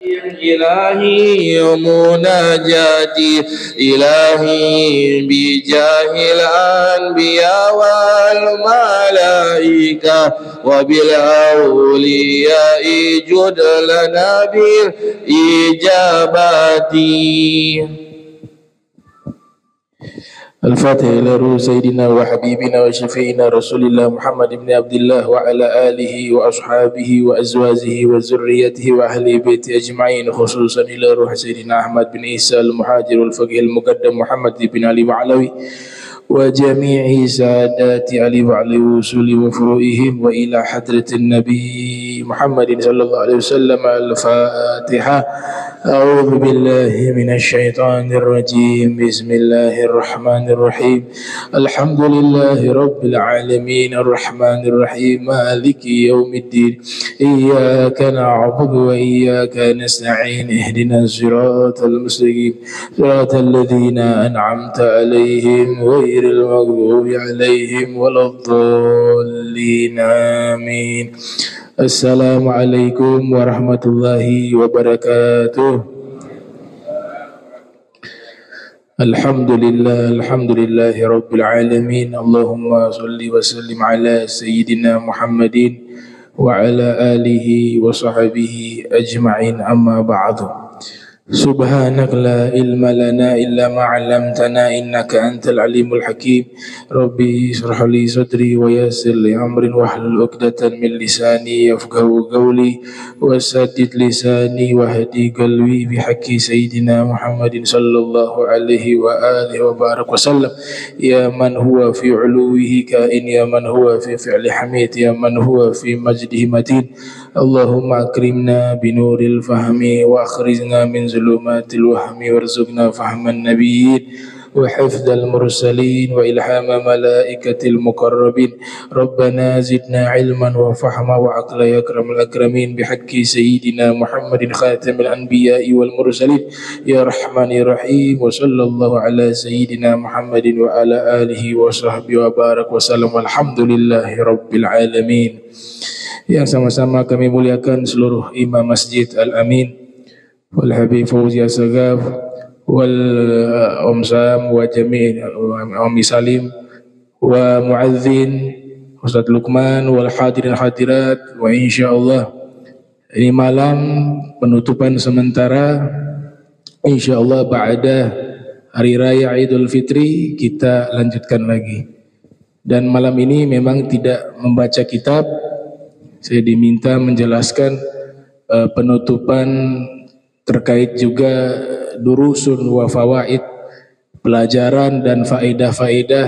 إلهي مناجاتي إلهي بجاه الأنبياء والملائكة وبالأولياء جد لنا بالإجابات. الفاتحة إلى روح سيدنا وحبيبنا وشفيعنا رسول الله محمد بن عبد الله وعلى آله وأصحابه وأزواجه وذريته وأهل بيته أجمعين، خصوصا إلى روح سيدنا أحمد بن عيسى المهاجر والفقيه المقدم محمد بن علي وعلوي وجميع سادات علي وعلي وصول وفروئهم وإلى حضرة النبي محمد صلى الله عليه وسلم. الفاتحة. أعوذ بالله من الشيطان الرجيم. بسم الله الرحمن الرحيم. الحمد لله رب العالمين الرحمن الرحيم مالك يوم الدين. إياك نعبد وإياك نستعين. اهدنا الصراط المستقيم صراط الذين أنعمت عليهم غير المغضوب عليهم ولا الضالين. آمين. Assalamualaikum warahmatullahi wabarakatuh. Alhamdulillahi rabbil alamin. Allahumma salli wa sallim ala sayyidina Muhammadin wa ala alihi wa sahbihi ajma'in, amma ba'du. Subhanak la ilma lana illa ma 'allamtana innaka antal alimul hakim. Rabbi israh li sadri wa yassir li amri wahlul 'uqdatam min lisani yafqahu qawli wasaddid lisani wahdi qalbi bihaqqi sayidina Muhammadin sallallahu alaihi wa alihi wa barak wa sallam. Ya man huwa fi 'uluwihi kain, ya man huwa fi fi'li hamid, ya man huwa fi majdihi matin. Allahumma akrimna binuril fahmi wa akhrijna min zulumatil wahmi warzuqna fahman nabiyyin wa hifdzal mursalin wa ilhama malaikatil muqarrabin. Rabbana zidna ilman wa fahma wa aqla ya akramul akramin bihaqqi sayyidina Muhammadin khatamil anbiya'i wal mursalin ya rahman ya rahim. Wa sallallahu ala sayyidina Muhammadin wa ala alihi wa sahbihi wa barak wa sallam. Alhamdulillahi rabbil alamin. Yang sama-sama kami muliakan seluruh imam Masjid Al-Amin wal Habib Fauzi As-Sagaf wal Om Sam wa jami' Om Salim wa muadzin Ustaz Luqman wal hadirin hadirat. Wa insyaallah ini malam penutupan sementara, insyaallah ba'da hari raya Idul Fitri kita lanjutkan lagi. Dan malam ini memang tidak membaca kitab, saya diminta menjelaskan penutupan terkait juga durusun wa fawaid, pelajaran dan faedah-faedah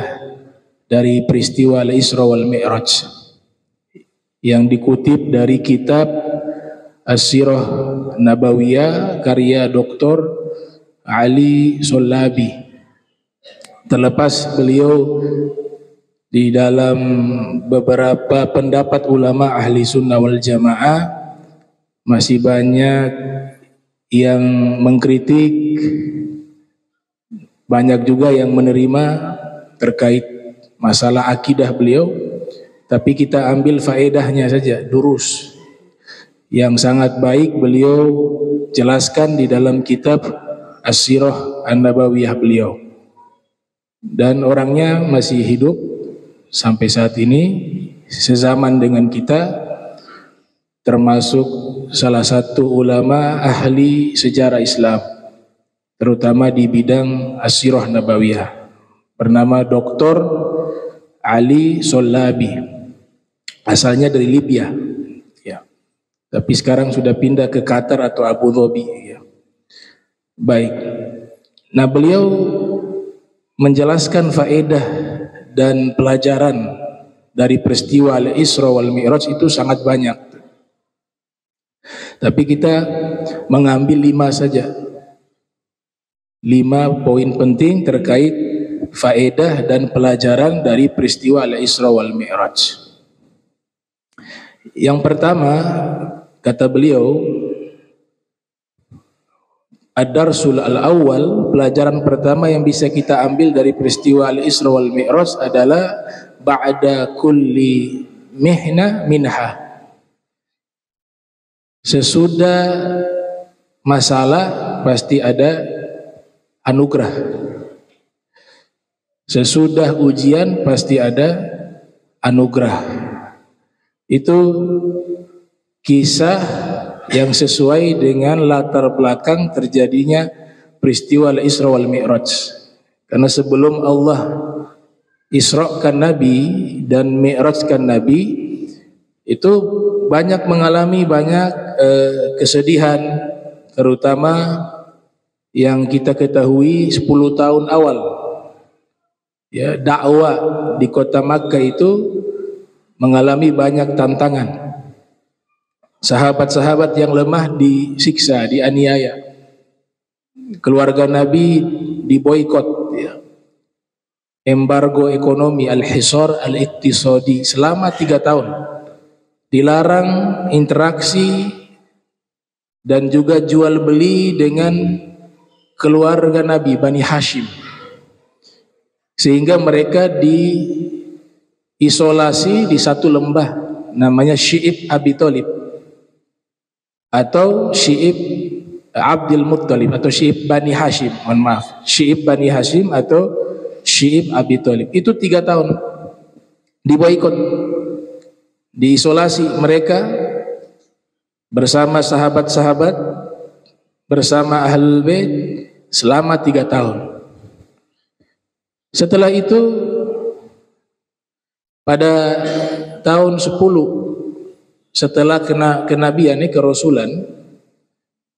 dari peristiwa Al-Isra wal Mi'raj yang dikutip dari kitab As-Sirah Nabawiyah karya Dr. Ali Sollabi. Terlepas beliau di dalam beberapa pendapat ulama ahli sunnah wal jamaah masih banyak yang mengkritik, banyak juga yang menerima terkait masalah akidah beliau. Tapi kita ambil faedahnya saja, durus yang sangat baik beliau jelaskan di dalam kitab As-Sirah An-Nabawiyah beliau. Dan orangnya masih hidup sampai saat ini, sezaman dengan kita, termasuk salah satu ulama ahli sejarah Islam, terutama di bidang As-Sirah Nabawiyah, bernama Dr. Ali Sollabi. Asalnya dari Libya, ya. Tapi sekarang sudah pindah ke Qatar atau Abu Dhabi. Ya. Baik. Nah, beliau menjelaskan faedah dan pelajaran dari peristiwa Al-Isra wal Mi'raj itu sangat banyak. Tapi kita mengambil 5 saja. 5 poin penting terkait faedah dan pelajaran dari peristiwa Al-Isra wal Mi'raj. Yang pertama, kata beliau, Ad-Darsul Al-Awwal, pelajaran pertama yang bisa kita ambil dari peristiwa Al-Isra wal Mi'raj adalah ba'da kulli mihna minha. Sesudah masalah pasti ada anugerah. Sesudah ujian pasti ada anugerah. Itu kisah yang sesuai dengan latar belakang terjadinya peristiwa Al-Isra wal Mi'raj. Karena sebelum Allah Isra'kan Nabi dan Mi'rajkan Nabi, itu banyak mengalami banyak kesedihan, terutama yang kita ketahui 10 tahun awal. Ya, dakwah di kota Makkah itu mengalami banyak tantangan. Sahabat-sahabat yang lemah disiksa, dianiaya. Keluarga Nabi diboikot, ya. Embargo ekonomi, al-hisar al-iqtisadi selama 3 tahun. Dilarang interaksi dan juga jual beli dengan keluarga Nabi Bani Hashim. Sehingga mereka diisolasi di satu lembah namanya Syi'ib Abi Thalib atau Syi'ib Abdul Muttalib atau Syi'ib Bani Hashim. Mohon maaf, Syi'ib Bani Hashim atau Syi'ib Abi Thalib. Itu 3 tahun diboikot, diisolasi mereka bersama sahabat-sahabat, bersama Ahlul Bait selama 3 tahun. Setelah itu pada tahun 10 setelah kenabian, kerasulan,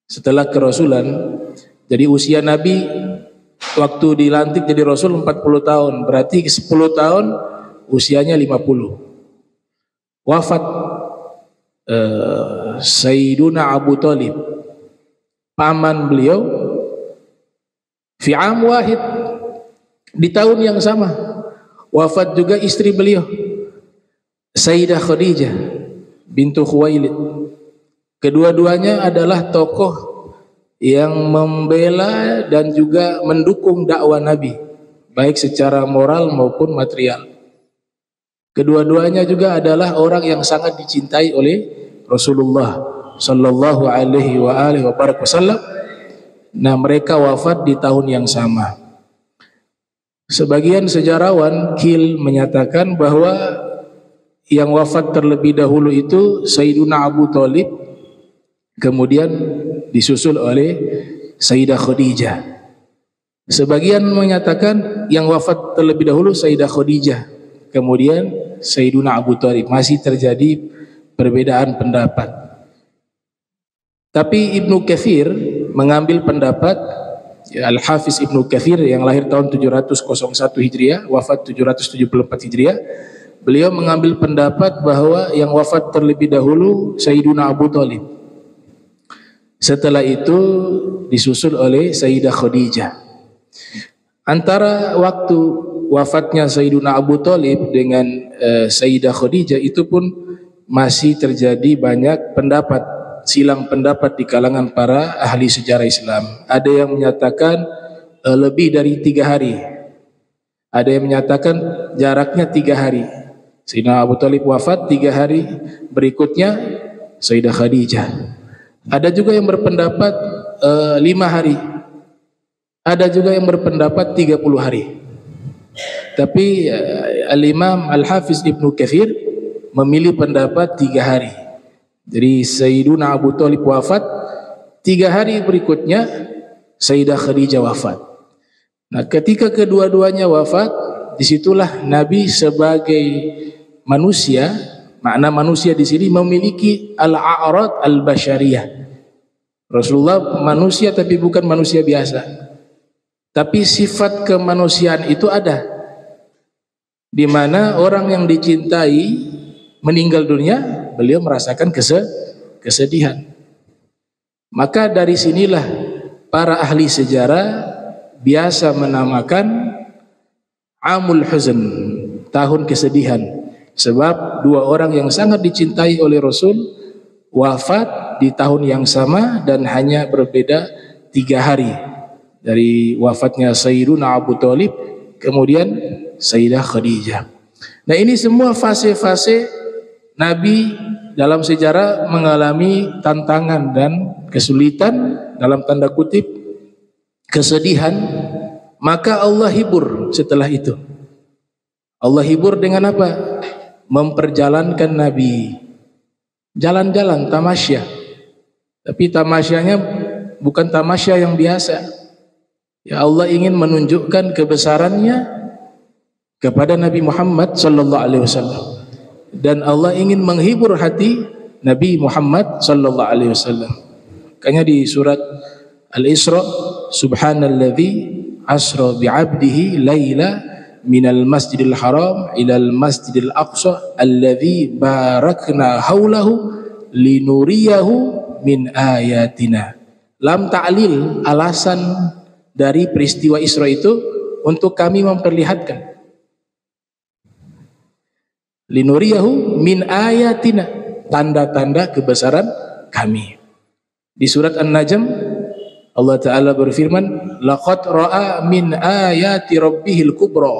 setelah kerasulan, jadi usia Nabi waktu dilantik jadi Rasul 40 tahun, berarti 10 tahun usianya 50. Wafat Sayyiduna Abu Thalib, paman beliau, fi am wahid, di tahun yang sama. Wafat juga istri beliau, Sayyidah Khadijah bintu Khuwailid. Kedua-duanya adalah tokoh yang membela dan juga mendukung dakwah Nabi, baik secara moral maupun material. Kedua-duanya juga adalah orang yang sangat dicintai oleh Rasulullah sallallahu alaihi wasallam. Nah, mereka wafat di tahun yang sama. Sebagian sejarawan Kil menyatakan bahwa yang wafat terlebih dahulu itu Sayyiduna Abu Thalib, kemudian disusul oleh Sayyidah Khadijah. Sebagian menyatakan yang wafat terlebih dahulu Sayyidah Khadijah, kemudian Sayyiduna Abu Thalib. Masih terjadi perbedaan pendapat. Tapi Ibnu Katsir mengambil pendapat, Al-Hafiz Ibnu Katsir yang lahir tahun 701 Hijriah, wafat 774 Hijriah, beliau mengambil pendapat bahwa yang wafat terlebih dahulu Sayyiduna Abu Thalib. Setelah itu disusul oleh Sayyidah Khadijah. Antara waktu wafatnya Sayyiduna Abu Thalib dengan Sayyidah Khadijah itu pun masih terjadi banyak pendapat, silang pendapat di kalangan para ahli sejarah Islam. Ada yang menyatakan lebih dari 3 hari. Ada yang menyatakan jaraknya 3 hari. Sayyidina Abu Thalib wafat 3 hari, berikutnya Sayyidah Khadijah. Ada juga yang berpendapat 5 hari. Ada juga yang berpendapat 30 hari. Tapi Al-Imam Al-Hafiz Ibnu Katsir memilih pendapat 3 hari. Jadi Sayyiduna Abu Thalib wafat, 3 hari berikutnya Sayyidah Khadijah wafat. Nah, ketika kedua-duanya wafat, disitulah Nabi sebagai manusia, makna manusia di sini memiliki al-a'rad al-basyariyah. Rasulullah manusia tapi bukan manusia biasa. Tapi sifat kemanusiaan itu ada, di mana orang yang dicintai meninggal dunia, beliau merasakan kesedihan. Maka dari sinilah para ahli sejarah biasa menamakan Amul Huzn, tahun kesedihan, sebab 2 orang yang sangat dicintai oleh Rasul wafat di tahun yang sama dan hanya berbeda 3 hari. Dari wafatnya Sayyiduna Abu Thalib, kemudian Sayyidah Khadijah. Nah, ini semua fase-fase Nabi dalam sejarah mengalami tantangan dan kesulitan dalam tanda kutip kesedihan, maka Allah hibur setelah itu. Allah hibur dengan apa? Memperjalankan Nabi jalan-jalan tamasya. Tapi tamasyanya bukan tamasya yang biasa. Ya, Allah ingin menunjukkan kebesarannya kepada Nabi Muhammad sallallahu alaihi wasallam, dan Allah ingin menghibur hati Nabi Muhammad sallallahu alaihi wasallam. Makanya di surat Al-Isra, subhanalladzi asra bi'abdihi laila minal masjidil haram ilal masjidil aqsa alladzi barakna haulahu linuriyahu min ayatina. Lam ta'lil, alasan dari peristiwa Isra itu untuk kami memperlihatkan. Linuriyahu min ayatina, tanda-tanda kebesaran kami. Di surat An-Najm Allah Ta'ala berfirman, laqad ra'a min ayati rabbihil kubra.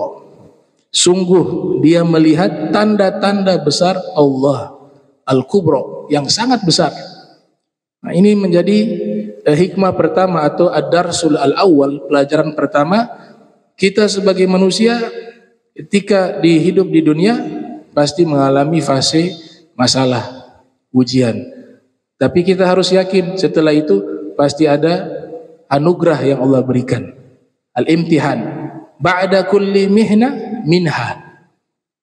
Sungguh dia melihat tanda-tanda besar Allah Al-Kubra, yang sangat besar. Nah, ini menjadi hikmah pertama atau ad-darsul al-awwal, pelajaran pertama. Kita sebagai manusia ketika hidup di dunia pasti mengalami fase masalah, ujian. Tapi kita harus yakin setelah itu pasti ada anugerah yang Allah berikan. Al-imtihan ba'da kulli mihna minha.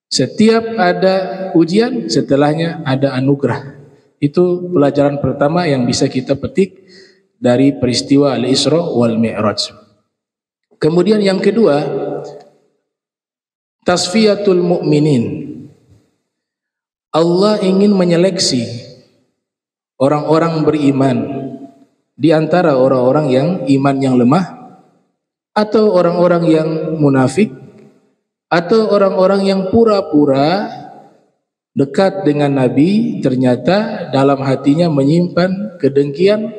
Setiap ada ujian, setelahnya ada anugerah. Itu pelajaran pertama yang bisa kita petik dari peristiwa Al-Isra wal Mi'raj. Kemudian yang kedua, tasfiyatul mu'minin. Allah ingin menyeleksi orang-orang beriman di antara orang-orang yang iman yang lemah, atau orang-orang yang munafik, atau orang-orang yang pura-pura dekat dengan Nabi, ternyata dalam hatinya menyimpan kedengkian,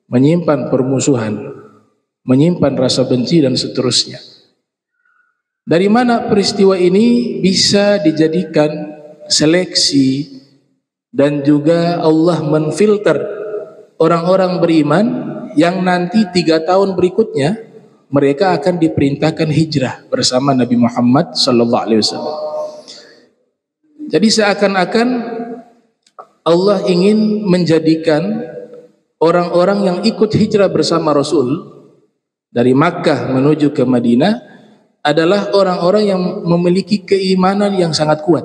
menyimpan permusuhan, menyimpan rasa benci dan seterusnya. Dari mana peristiwa ini bisa dijadikan seleksi dan juga Allah menfilter orang-orang beriman yang nanti 3 tahun berikutnya mereka akan diperintahkan hijrah bersama Nabi Muhammad sallallahu alaihi wasallam. Jadi seakan-akan Allah ingin menjadikan orang-orang yang ikut hijrah bersama Rasul dari Makkah menuju ke Madinah adalah orang-orang yang memiliki keimanan yang sangat kuat.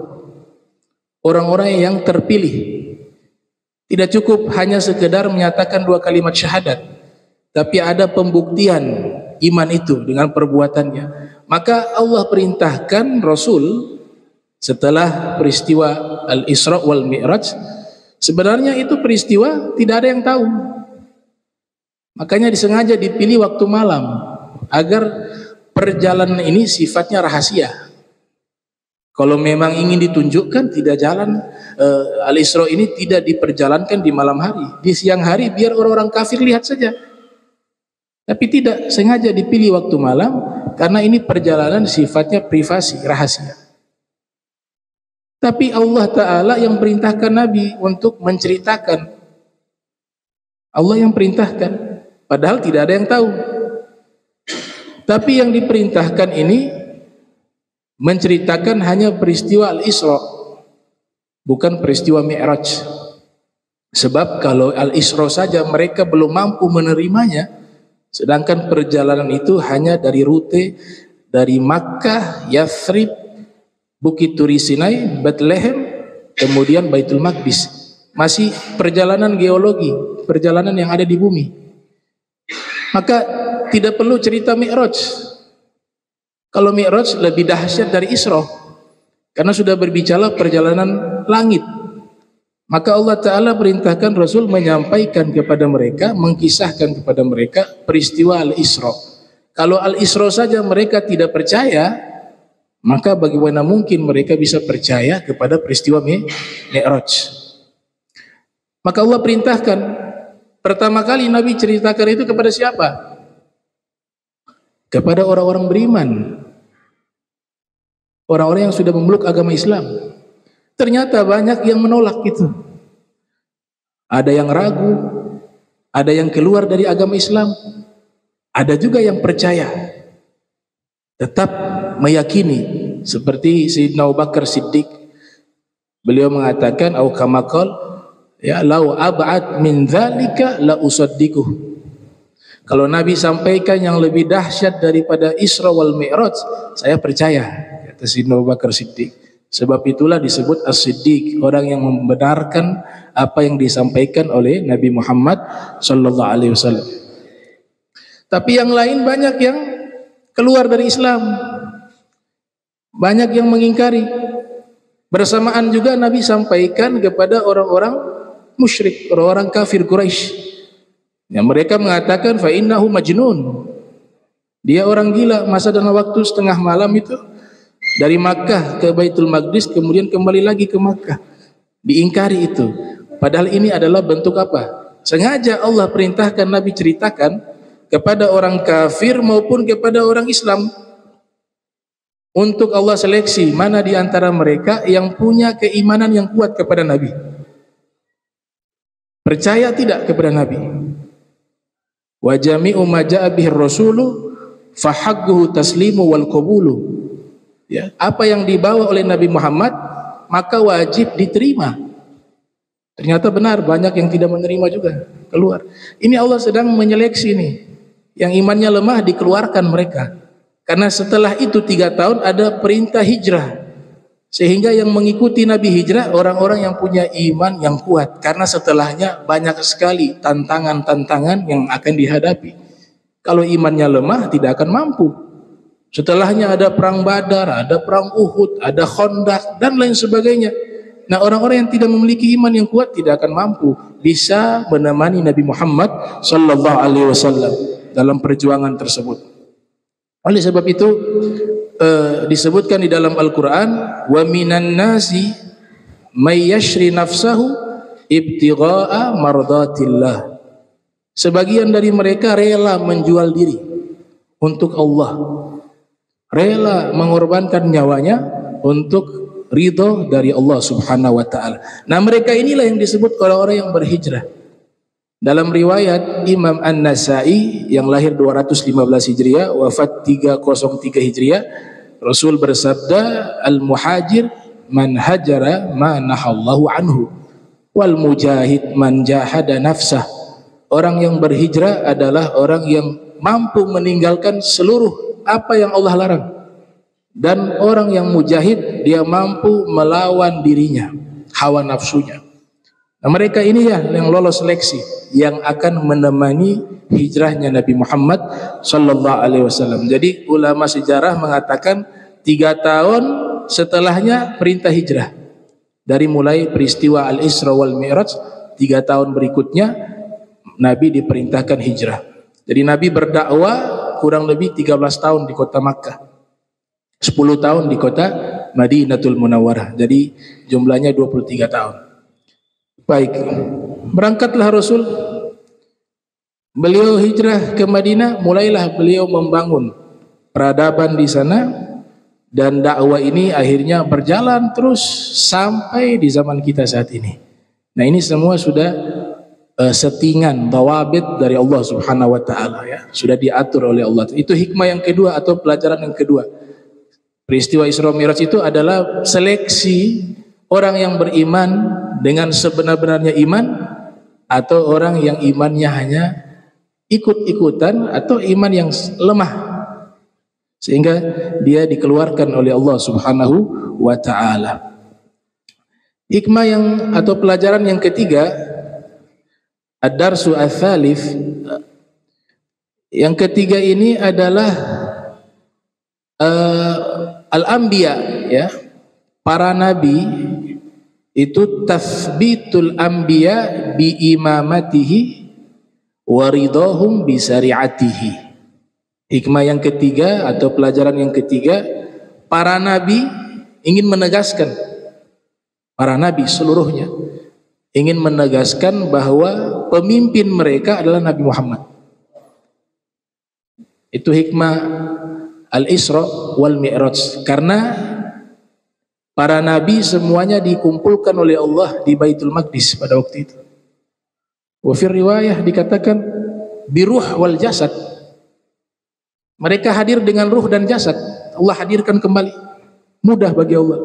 Orang-orang yang terpilih. Tidak cukup hanya sekedar menyatakan 2 kalimat syahadat, tapi ada pembuktian iman itu dengan perbuatannya. Maka Allah perintahkan Rasul setelah peristiwa Al-Isra wal Mi'raj, sebenarnya itu peristiwa tidak ada yang tahu. Makanya disengaja dipilih waktu malam agar perjalanan ini sifatnya rahasia. Kalau memang ingin ditunjukkan, tidak jalan Al-Isra ini tidak diperjalankan di malam hari, di siang hari biar orang-orang kafir lihat saja. Tapi tidak, sengaja dipilih waktu malam karena ini perjalanan sifatnya privasi, rahasia. Tapi Allah Ta'ala yang perintahkan Nabi untuk menceritakan. Allah yang perintahkan, padahal tidak ada yang tahu. Tapi yang diperintahkan ini menceritakan hanya peristiwa Al-Isra, bukan peristiwa Mi'raj. Sebab kalau Al-Isra saja mereka belum mampu menerimanya, sedangkan perjalanan itu hanya dari rute dari Makkah, Yathrib, Bukit Turi Sinai, Bethlehem, kemudian Baitul Maqdis. Masih perjalanan geologi, perjalanan yang ada di bumi. Maka tidak perlu cerita Mi'raj. Kalau Mi'raj lebih dahsyat dari Isra, karena sudah berbicara perjalanan langit. Maka Allah Ta'ala perintahkan Rasul menyampaikan kepada mereka, mengkisahkan kepada mereka peristiwa Al-Isra. Kalau Al-Isra saja mereka tidak percaya, maka bagaimana mungkin mereka bisa percaya kepada peristiwa Mi'raj? Maka Allah perintahkan, pertama kali Nabi ceritakan itu kepada siapa? Kepada orang-orang beriman, orang-orang yang sudah memeluk agama Islam. Ternyata banyak yang menolak itu. Ada yang ragu, ada yang keluar dari agama Islam, ada juga yang percaya, tetap meyakini, seperti Sayyidina Abu Bakar Siddiq. Beliau mengatakan, au kama qala, ya, lau ab'ad min dzalika la usaddiquh. Kalau Nabi sampaikan yang lebih dahsyat daripada Isra wal Mi'raj, saya percaya, kata Sayyidina Abu Bakar Siddiq. Sebab itulah disebut As-Siddiq, orang yang membenarkan apa yang disampaikan oleh Nabi Muhammad sallallahu alaihi wasallam. Tapi yang lain banyak yang keluar dari Islam, banyak yang mengingkari. Bersamaan juga Nabi sampaikan kepada orang-orang musyrik, orang-orang kafir Quraisy, yang mereka mengatakan fa innahu majnun, dia orang gila. Masa dan waktu setengah malam itu dari Makkah ke Baitul Maqdis, kemudian kembali lagi ke Makkah. Diingkari itu. Padahal ini adalah bentuk apa? Sengaja Allah perintahkan Nabi ceritakan kepada orang kafir maupun kepada orang Islam, untuk Allah seleksi mana di antara mereka yang punya keimanan yang kuat kepada Nabi, percaya tidak kepada Nabi. Wa jami'u ma ja'a bihi rasulu fa haqquhu taslimu wal qabulu. Ya, apa yang dibawa oleh Nabi Muhammad maka wajib diterima. Ternyata benar, banyak yang tidak menerima juga, keluar. Ini Allah sedang menyeleksi nih, yang imannya lemah dikeluarkan mereka. Karena setelah itu 3 tahun ada perintah hijrah, sehingga yang mengikuti Nabi hijrah orang-orang yang punya iman yang kuat. Karena setelahnya banyak sekali tantangan-tantangan yang akan dihadapi. Kalau imannya lemah tidak akan mampu. Setelahnya ada perang Badar, ada perang Uhud, ada Khandaq dan lain sebagainya. Nah, orang-orang yang tidak memiliki iman yang kuat tidak akan mampu bisa menemani Nabi Muhammad sallallahu alaihi wasallam dalam perjuangan tersebut. Oleh sebab itu disebutkan di dalam Al-Qur'an, wa minan nasi may yashri nafsahu ibtigha'a mardatillah. Sebagian dari mereka rela menjual diri untuk Allah, rela mengorbankan nyawanya untuk ridho dari Allah Subhanahu wa taala. Nah, mereka inilah yang disebut orang-orang yang berhijrah. Dalam riwayat Imam An-Nasai yang lahir 215 Hijriah, wafat 303 Hijriah, Rasul bersabda, al-muhajir man hajara ma nahallahu anhu wal mujahid man jahada nafsah. Orang yang berhijrah adalah orang yang mampu meninggalkan seluruh apa yang Allah larang. Dan orang yang mujahid, dia mampu melawan dirinya, hawa nafsunya. Nah, mereka ini ya yang lolos seleksi, yang akan menemani hijrahnya Nabi Muhammad sallallahu alaihi wasallam. Jadi ulama sejarah mengatakan 3 tahun setelahnya perintah hijrah. Dari mulai peristiwa Al-Isra wal Mi'raj, 3 tahun berikutnya Nabi diperintahkan hijrah. Jadi Nabi berdakwah kurang lebih 13 tahun di kota Makkah, 10 tahun di kota Madinatul Munawwarah. Jadi jumlahnya 23 tahun. Baik, berangkatlah Rasul. Beliau hijrah ke Madinah, mulailah beliau membangun peradaban di sana, dan dakwah ini akhirnya berjalan terus sampai di zaman kita saat ini. Nah, ini semua sudah settingan dawabit dari Allah Subhanahu wa taala, ya, sudah diatur oleh Allah. Itu hikmah yang kedua atau pelajaran yang kedua. Peristiwa Isra Mi'raj itu adalah seleksi orang yang beriman dengan sebenar-benarnya iman, atau orang yang imannya hanya ikut-ikutan atau iman yang lemah, sehingga dia dikeluarkan oleh Allah Subhanahu wa taala. Hikmah yang atau pelajaran yang ketiga, ad-darsu ats-tsalits, yang ketiga ini adalah al-anbiya, ya, para nabi itu tathbitul anbiya bi imamatihi wa ridahum bi syari'atihi. Hikmah yang ketiga atau pelajaran yang ketiga, para nabi ingin menegaskan, para nabi seluruhnya ingin menegaskan bahwa pemimpin mereka adalah Nabi Muhammad. Itu hikmah Al-Isra wal Mi'raj, karena para nabi semuanya dikumpulkan oleh Allah di Baitul Maqdis pada waktu itu. Wa fi riwayah dikatakan biruh wal jasad. Mereka hadir dengan ruh dan jasad. Allah hadirkan kembali. Mudah bagi Allah.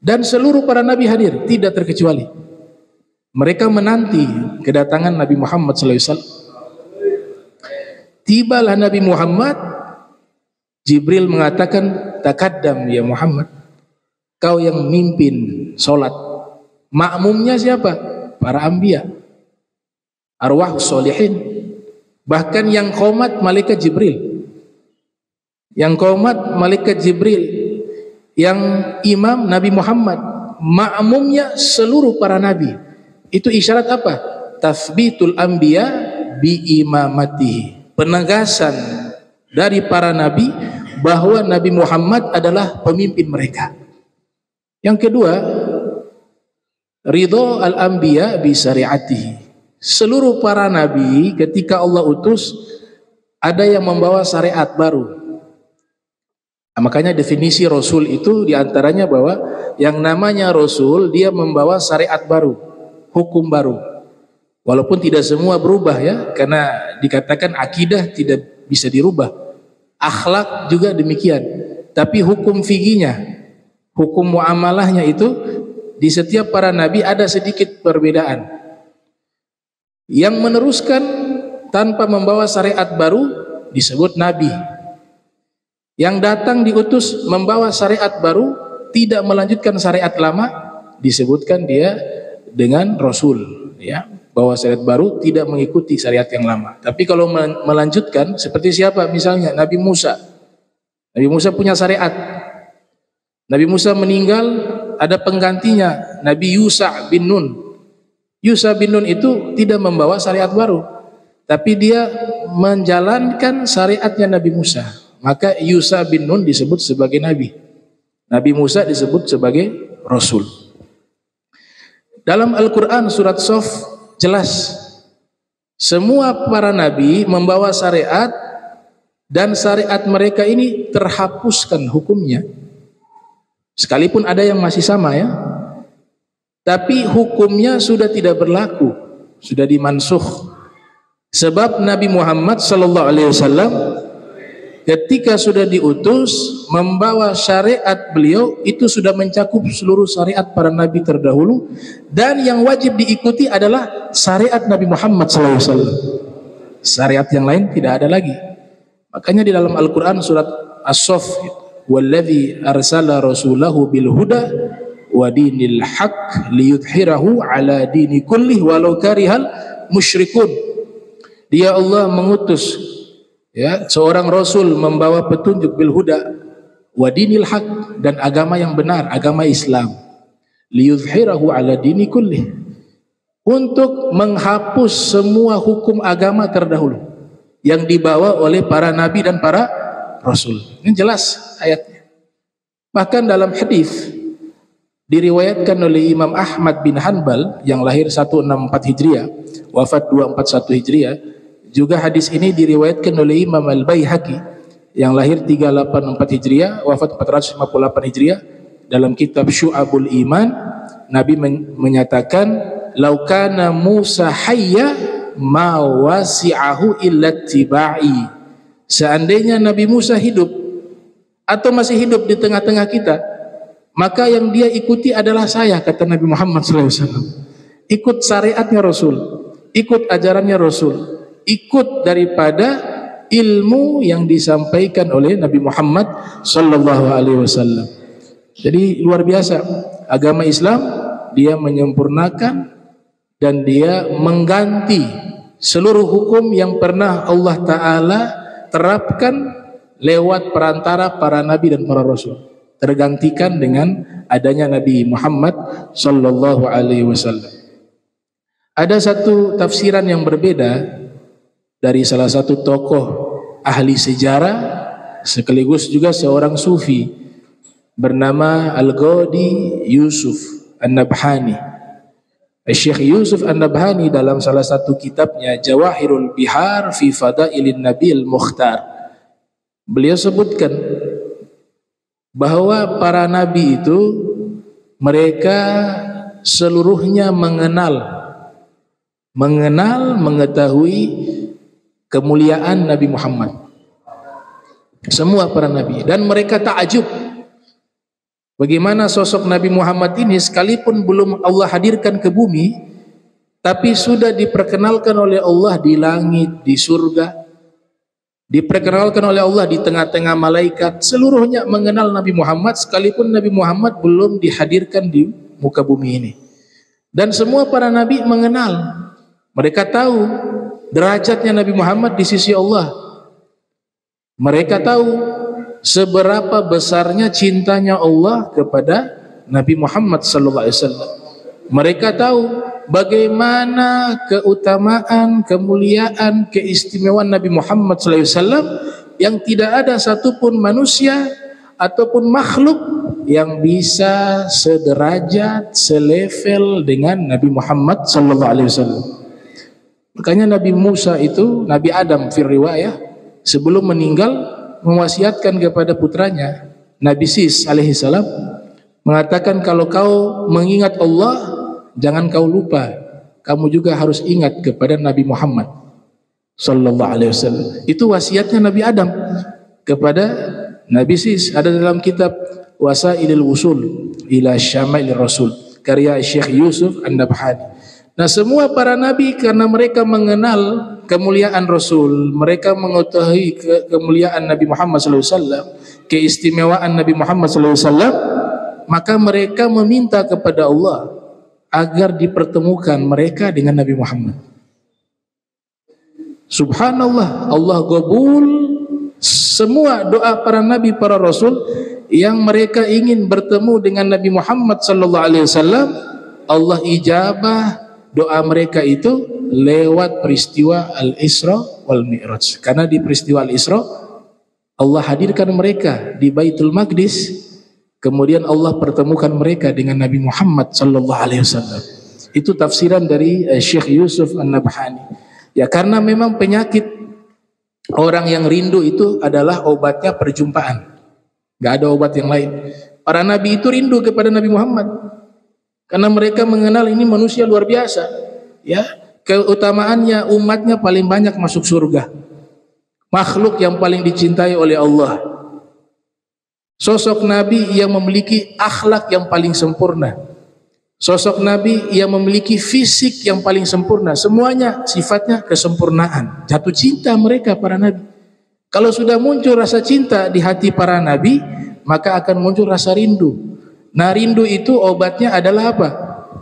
Dan seluruh para nabi hadir, tidak terkecuali. Mereka menanti kedatangan Nabi Muhammad SAW. Tibalah Nabi Muhammad, Jibril mengatakan, takaddam ya Muhammad, kau yang mimpin solat. Makmumnya siapa? Para anbiya, arwah solihin. Bahkan yang qomat malaikat Jibril. Yang qomat malaikat Jibril, yang imam Nabi Muhammad, makmumnya seluruh para nabi. Itu isyarat apa? Tathbitul anbiya bi imamatihi. Penegasan dari para nabi bahwa Nabi Muhammad adalah pemimpin mereka. Yang kedua, ridho al-anbiya bi syariatihi. Seluruh para nabi ketika Allah utus ada yang membawa syariat baru. Nah, makanya definisi Rasul itu diantaranya bahwa yang namanya Rasul dia membawa syariat baru, hukum baru. Walaupun tidak semua berubah ya, karena dikatakan akidah tidak bisa dirubah, akhlak juga demikian. Tapi hukum fikihnya, hukum muamalahnya itu di setiap para nabi ada sedikit perbedaan. Yang meneruskan tanpa membawa syariat baru disebut nabi. Yang datang diutus membawa syariat baru, tidak melanjutkan syariat lama, disebutkan dia dengan Rasul, ya, bawa syariat baru, tidak mengikuti syariat yang lama. Tapi kalau melanjutkan, seperti siapa? Misalnya Nabi Musa. Nabi Musa punya syariat. Nabi Musa meninggal, ada penggantinya, Nabi Yusa bin Nun. Yusa bin Nun itu tidak membawa syariat baru, tapi dia menjalankan syariatnya Nabi Musa. Maka Yusa bin Nun disebut sebagai nabi. Nabi Musa disebut sebagai Rasul. Dalam Al-Quran surat Shaf jelas, semua para nabi membawa syariat dan syariat mereka ini terhapuskan hukumnya. Sekalipun ada yang masih sama ya, tapi hukumnya sudah tidak berlaku, sudah dimansukh. Sebab Nabi Muhammad SAW ketika sudah diutus membawa syariat beliau itu sudah mencakup seluruh syariat para nabi terdahulu, dan yang wajib diikuti adalah syariat Nabi Muhammad SAW. Syariat yang lain tidak ada lagi. Makanya di dalam Al-Quran surat As-Saff, walladzi arsala rasulahu bil huda wa dinil haq liyudhhirahu ala dini kullih walau karihal musyrikun. Dia Allah mengutus ya seorang rasul membawa petunjuk bil huda wa dinil haq, dan agama yang benar, agama Islam, liyudhhirahu ala dini kullih, untuk menghapus semua hukum agama terdahulu yang dibawa oleh para nabi dan para rasul. Ini jelas ayatnya. Bahkan dalam hadis diriwayatkan oleh Imam Ahmad bin Hanbal yang lahir 164 Hijriah, wafat 241 Hijriah. Juga hadis ini diriwayatkan oleh Imam Al-Baihaqi yang lahir 384 Hijriah, wafat 458 Hijriah. Dalam kitab Syu'abul Iman, Nabi menyatakan, "Lau kana Musa hayya ma wasi'ahu illa tiba'i." Seandainya Nabi Musa hidup atau masih hidup di tengah-tengah kita, maka yang dia ikuti adalah saya, kata Nabi Muhammad SAW. Ikut syariatnya Rasul, ikut ajarannya Rasul, ikut daripada ilmu yang disampaikan oleh Nabi Muhammad SAW. Jadi luar biasa agama Islam, dia menyempurnakan dan dia mengganti seluruh hukum yang pernah Allah Ta'ala terapkan lewat perantara para nabi dan para rasul, tergantikan dengan adanya Nabi Muhammad SAW. Ada satu tafsiran yang berbeda dari salah satu tokoh ahli sejarah sekaligus juga seorang sufi bernama Al-Ghadi Yusuf An-Nabhani. Syekh Yusuf An-Nabhani dalam salah satu kitabnya Jawahirul Bihar fi Fadailin Nabil Mukhtar, beliau sebutkan bahwa para nabi itu mereka seluruhnya mengenal mengenal, mengetahui kemuliaan Nabi Muhammad. Semua para nabi, dan mereka takjub bagaimana sosok Nabi Muhammad ini sekalipun belum Allah hadirkan ke bumi, tapi sudah diperkenalkan oleh Allah di langit, di surga, diperkenalkan oleh Allah di tengah-tengah malaikat. Seluruhnya mengenal Nabi Muhammad sekalipun Nabi Muhammad belum dihadirkan di muka bumi ini. Dan semua para nabi mengenal, mereka tahu derajatnya Nabi Muhammad di sisi Allah. Mereka tahu seberapa besarnya cintanya Allah kepada Nabi Muhammad sallallahu alaihi wasallam. Mereka tahu bagaimana keutamaan, kemuliaan, keistimewaan Nabi Muhammad sallallahu alaihi wasallam yang tidak ada satupun manusia ataupun makhluk yang bisa sederajat, selevel dengan Nabi Muhammad sallallahu alaihi wasallam. Makanya Nabi Musa itu, Nabi Adam fir riwayah, sebelum meninggal mewasiatkan kepada putranya Nabi Sis alaihi salam, mengatakan kalau kau mengingat Allah, jangan kau lupa, kamu juga harus ingat kepada Nabi Muhammad sallallahu alaihi wasallam. Itu wasiatnya Nabi Adam kepada Nabi Sis. Ada dalam kitab Wasailul Wusul ila Syama'il Rasul karya Syekh Yusuf An-Nabhani. Nah, semua para nabi karena mereka mengenal kemuliaan Rasul, mereka mengetahui kemuliaan Nabi Muhammad SAW, keistimewaan Nabi Muhammad SAW, maka mereka meminta kepada Allah agar dipertemukan mereka dengan Nabi Muhammad. Subhanallah, Allah qabul semua doa para nabi, para rasul yang mereka ingin bertemu dengan Nabi Muhammad SAW. Allah ijabah doa mereka itu lewat peristiwa Al-Isra wal Mi'raj. Karena di peristiwa Al-Isra Allah hadirkan mereka di Baitul Maqdis, kemudian Allah pertemukan mereka dengan Nabi Muhammad sallallahu alaihi wasallam. Itu tafsiran dari Syekh Yusuf An-Nabhani. Ya, karena memang penyakit orang yang rindu itu adalah obatnya perjumpaan. Gak ada obat yang lain. Para nabi itu rindu kepada Nabi Muhammad karena mereka mengenal ini manusia luar biasa, ya, keutamaannya, umatnya paling banyak masuk surga, makhluk yang paling dicintai oleh Allah, sosok nabi yang memiliki akhlak yang paling sempurna, sosok nabi yang memiliki fisik yang paling sempurna, semuanya sifatnya kesempurnaan. Jatuh cinta mereka para nabi. Kalau sudah muncul rasa cinta di hati para nabi, maka akan muncul rasa rindu. Nah, rindu itu obatnya adalah apa?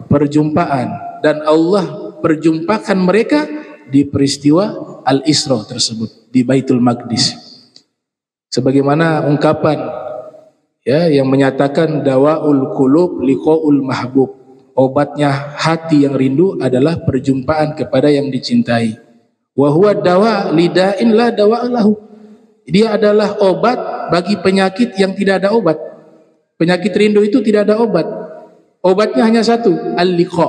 Perjumpaan. Dan Allah perjumpakan mereka di peristiwa Al-Isra tersebut di Baitul Maqdis. Sebagaimana ungkapan ya yang menyatakan dawaul qulub liqaul mahbub. Obatnya hati yang rindu adalah perjumpaan kepada yang dicintai. Wa huwa dawa lidain la dawa lahu. Dia adalah obat bagi penyakit yang tidak ada obat. Penyakit rindu itu tidak ada obat. Obatnya hanya satu, al-liqa,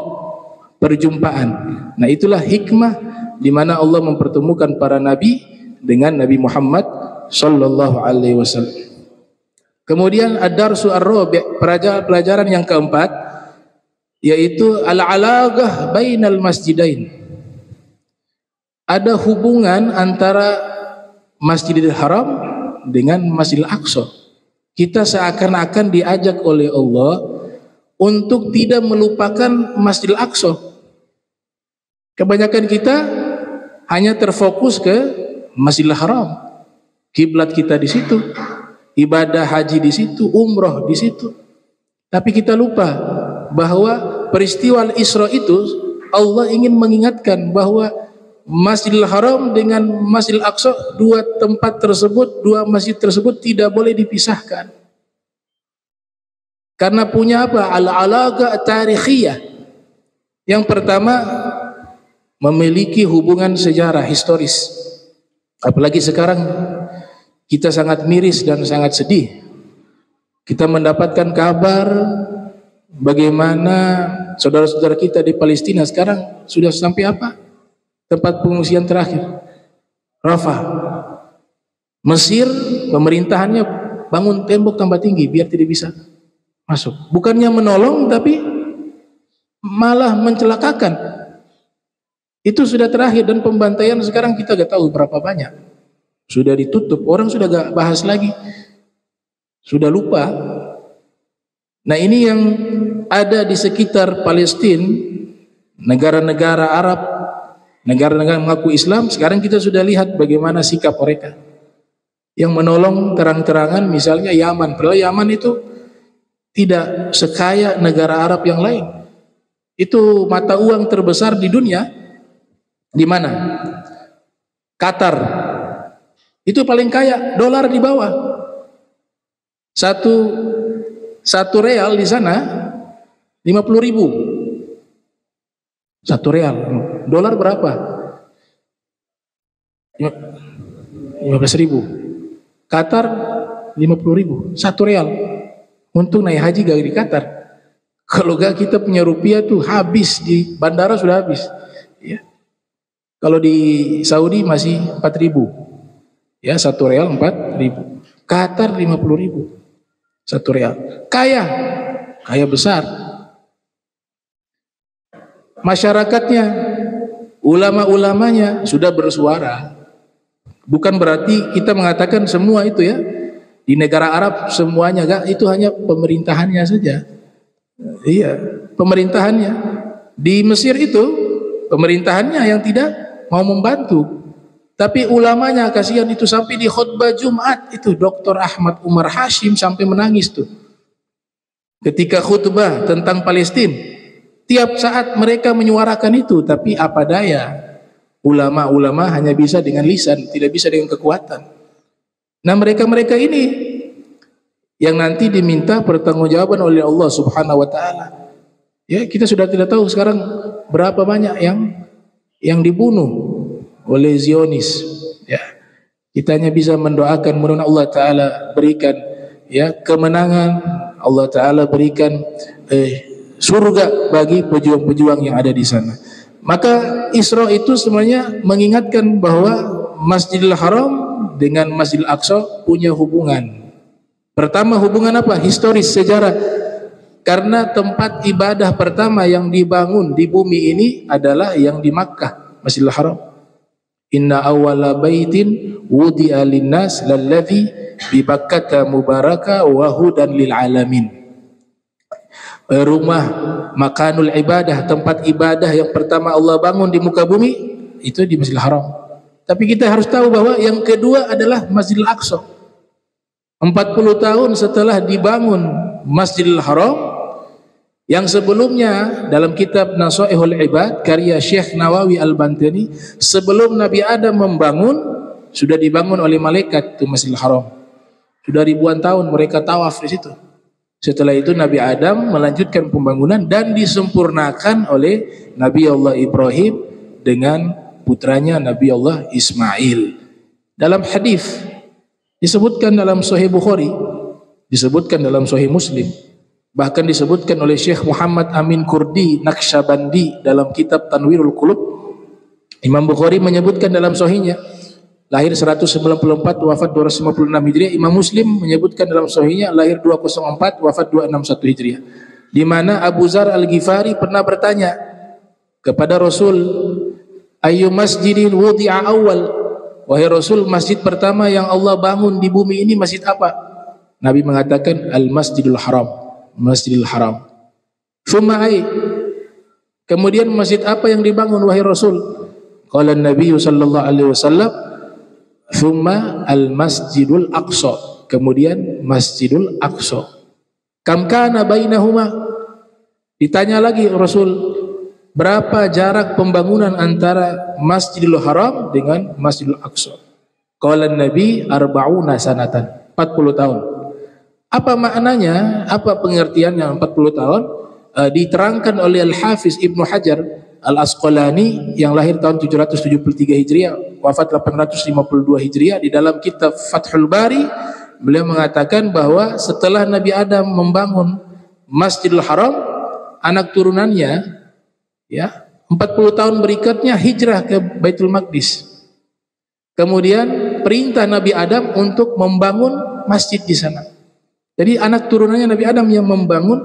perjumpaan. Nah, itulah hikmah di mana Allah mempertemukan para nabi dengan Nabi Muhammad sallallahu alaihi wasallam. Kemudian ad-darsu ar-rabi', pelajaran yang keempat, yaitu al-alaqah bainal masjidain. Ada hubungan antara Masjidil Haram dengan Masjidil Aqsa. Kita seakan-akan diajak oleh Allah untuk tidak melupakan Masjidil Aqsa. Kebanyakan kita hanya terfokus ke Masjidil Haram. Kiblat kita di situ, ibadah haji di situ, umroh di situ. Tapi kita lupa bahwa peristiwa Al-Isra itu Allah ingin mengingatkan bahwa Masjidil Haram dengan Masjidil Aqsa, dua tempat tersebut, dua masjid tersebut tidak boleh dipisahkan. Karena punya apa? Al-alaqa tarikhiyah. Yang pertama, memiliki hubungan sejarah historis. Apalagi sekarang kita sangat miris dan sangat sedih. Kita mendapatkan kabar bagaimana saudara-saudara kita di Palestina sekarang sudah sampai apa? Tempat pengungsian terakhir, Rafah. Mesir pemerintahannya bangun tembok tambah tinggi biar tidak bisa masuk. Bukannya menolong tapi malah mencelakakan. Itu sudah terakhir, dan pembantaian sekarang kita gak tahu berapa banyak. Sudah ditutup, orang sudah gak bahas lagi, sudah lupa. Nah, ini yang ada di sekitar Palestina, negara-negara Arab, negara-negara mengaku Islam. Sekarang kita sudah lihat bagaimana sikap mereka yang menolong terang-terangan, misalnya Yaman. Padahal Yaman itu tidak sekaya negara Arab yang lain. Itu mata uang terbesar di dunia. Di mana? Qatar. Itu paling kaya, dolar di bawah. Satu real di sana 50.000. Satu real. Dolar berapa? 15.000. Qatar 50.000. Satu real. Untung naik haji gak di Qatar. Kalau gak kita punya rupiah tuh habis, di bandara sudah habis. Ya. Kalau di Saudi masih 4.000. Ya, satu real 4.000. Qatar 50.000. Satu real. Kaya besar. Masyarakatnya, ulama-ulamanya sudah bersuara. Bukan berarti kita mengatakan semua itu ya. Di negara Arab semuanya, gak, itu hanya pemerintahannya saja. Iya, pemerintahannya. Di Mesir itu pemerintahannya yang tidak mau membantu. Tapi ulamanya kasihan, itu sampai di khutbah Jumat itu Dr. Ahmad Umar Hashim sampai menangis tuh. Ketika khutbah tentang Palestina, tiap saat mereka menyuarakan itu, tapi apa daya, ulama-ulama hanya bisa dengan lisan, tidak bisa dengan kekuatan. Nah, mereka-mereka ini yang nanti diminta pertanggungjawaban oleh Allah Subhanahu wa taala. Ya, kita sudah tidak tahu sekarang berapa banyak yang dibunuh oleh Zionis. Ya. Kita hanya bisa mendoakan mudah-mudahan Allah taala berikan ya kemenangan, Allah taala berikan surga bagi pejuang-pejuang yang ada di sana. Maka Isra itu sebenarnya mengingatkan bahwa Masjidil Haram dengan Masjidil Aqsa punya hubungan. Pertama, hubungan apa? Historis, sejarah. Karena tempat ibadah pertama yang dibangun di bumi ini adalah yang di Makkah, Masjidil Haram. Inna awwala baitin wudi'a linnas lalladzi bi Bakkah mubaraka wa hudan lil alamin. Rumah makanul ibadah, tempat ibadah yang pertama Allah bangun di muka bumi itu di Masjidil Haram. Tapi kita harus tahu bahwa yang kedua adalah Masjidil Aqsa. 40 tahun setelah dibangun Masjidil Haram, yang sebelumnya dalam kitab Nasaihul Ibad karya Syekh Nawawi Al-Bantani, sebelum Nabi Adam membangun sudah dibangun oleh malaikat itu Masjidil Haram. Sudah ribuan tahun mereka tawaf di situ. Setelah itu Nabi Adam melanjutkan pembangunan dan disempurnakan oleh Nabi Allah Ibrahim dengan putranya Nabi Allah Ismail. Dalam hadis disebutkan dalam Sahih Bukhari, disebutkan dalam Sahih Muslim, bahkan disebutkan oleh Syekh Muhammad Amin Kurdi Naqsyabandi dalam kitab Tanwirul Qulub. Imam Bukhari menyebutkan dalam Sahihnya, lahir 194, wafat 256 Hijriah. Imam Muslim menyebutkan dalam Sahihnya, lahir 204, wafat 261 Hijriah. Di mana Abu Zar Al-Ghifari pernah bertanya kepada Rasul, "Ayyu masjidin wudi'a awal?" Wahai Rasul, masjid pertama yang Allah bangun di bumi ini masjid apa? Nabi mengatakan Al-Masjidul Haram, Masjidil Haram. Tsumma kemudian masjid apa yang dibangun wahai Rasul? Qala Nabi sallallahu alaihi wasallam, "Tsumma Al-Masjidul Aqsa." Kemudian Masjidul Aqsa. Kam kana bainahuma? Ditanya lagi Rasul, berapa jarak pembangunan antara Masjidil Haram dengan Masjidil Aqsa? Qala Nabi arba'una sanatan, 40 tahun. Apa maknanya? Apa pengertian yang 40 tahun? Diterangkan oleh Al-Hafiz Ibnu Hajar Al-Asqalani yang lahir tahun 773 Hijriah, wafat 852 Hijriah. Di dalam kitab Fathul Bari, beliau mengatakan bahwa setelah Nabi Adam membangun Masjidil Haram, anak turunannya ya 40 tahun berikutnya hijrah ke Baitul Maqdis. Kemudian perintah Nabi Adam untuk membangun masjid di sana. Jadi anak turunannya Nabi Adam yang membangun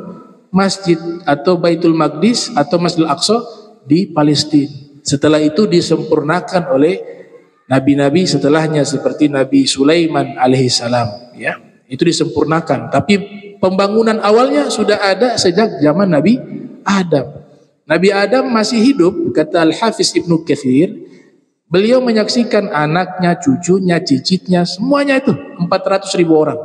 masjid atau Baitul Maqdis atau Masjidil Aqsa di Palestina. Setelah itu disempurnakan oleh nabi-nabi setelahnya seperti Nabi Sulaiman alaihissalam, ya. Itu disempurnakan. Tapi pembangunan awalnya sudah ada sejak zaman Nabi Adam. Nabi Adam masih hidup, kata Al-Hafiz Ibnu Katsir, beliau menyaksikan anaknya, cucunya, cicitnya, semuanya itu 400.000 orang.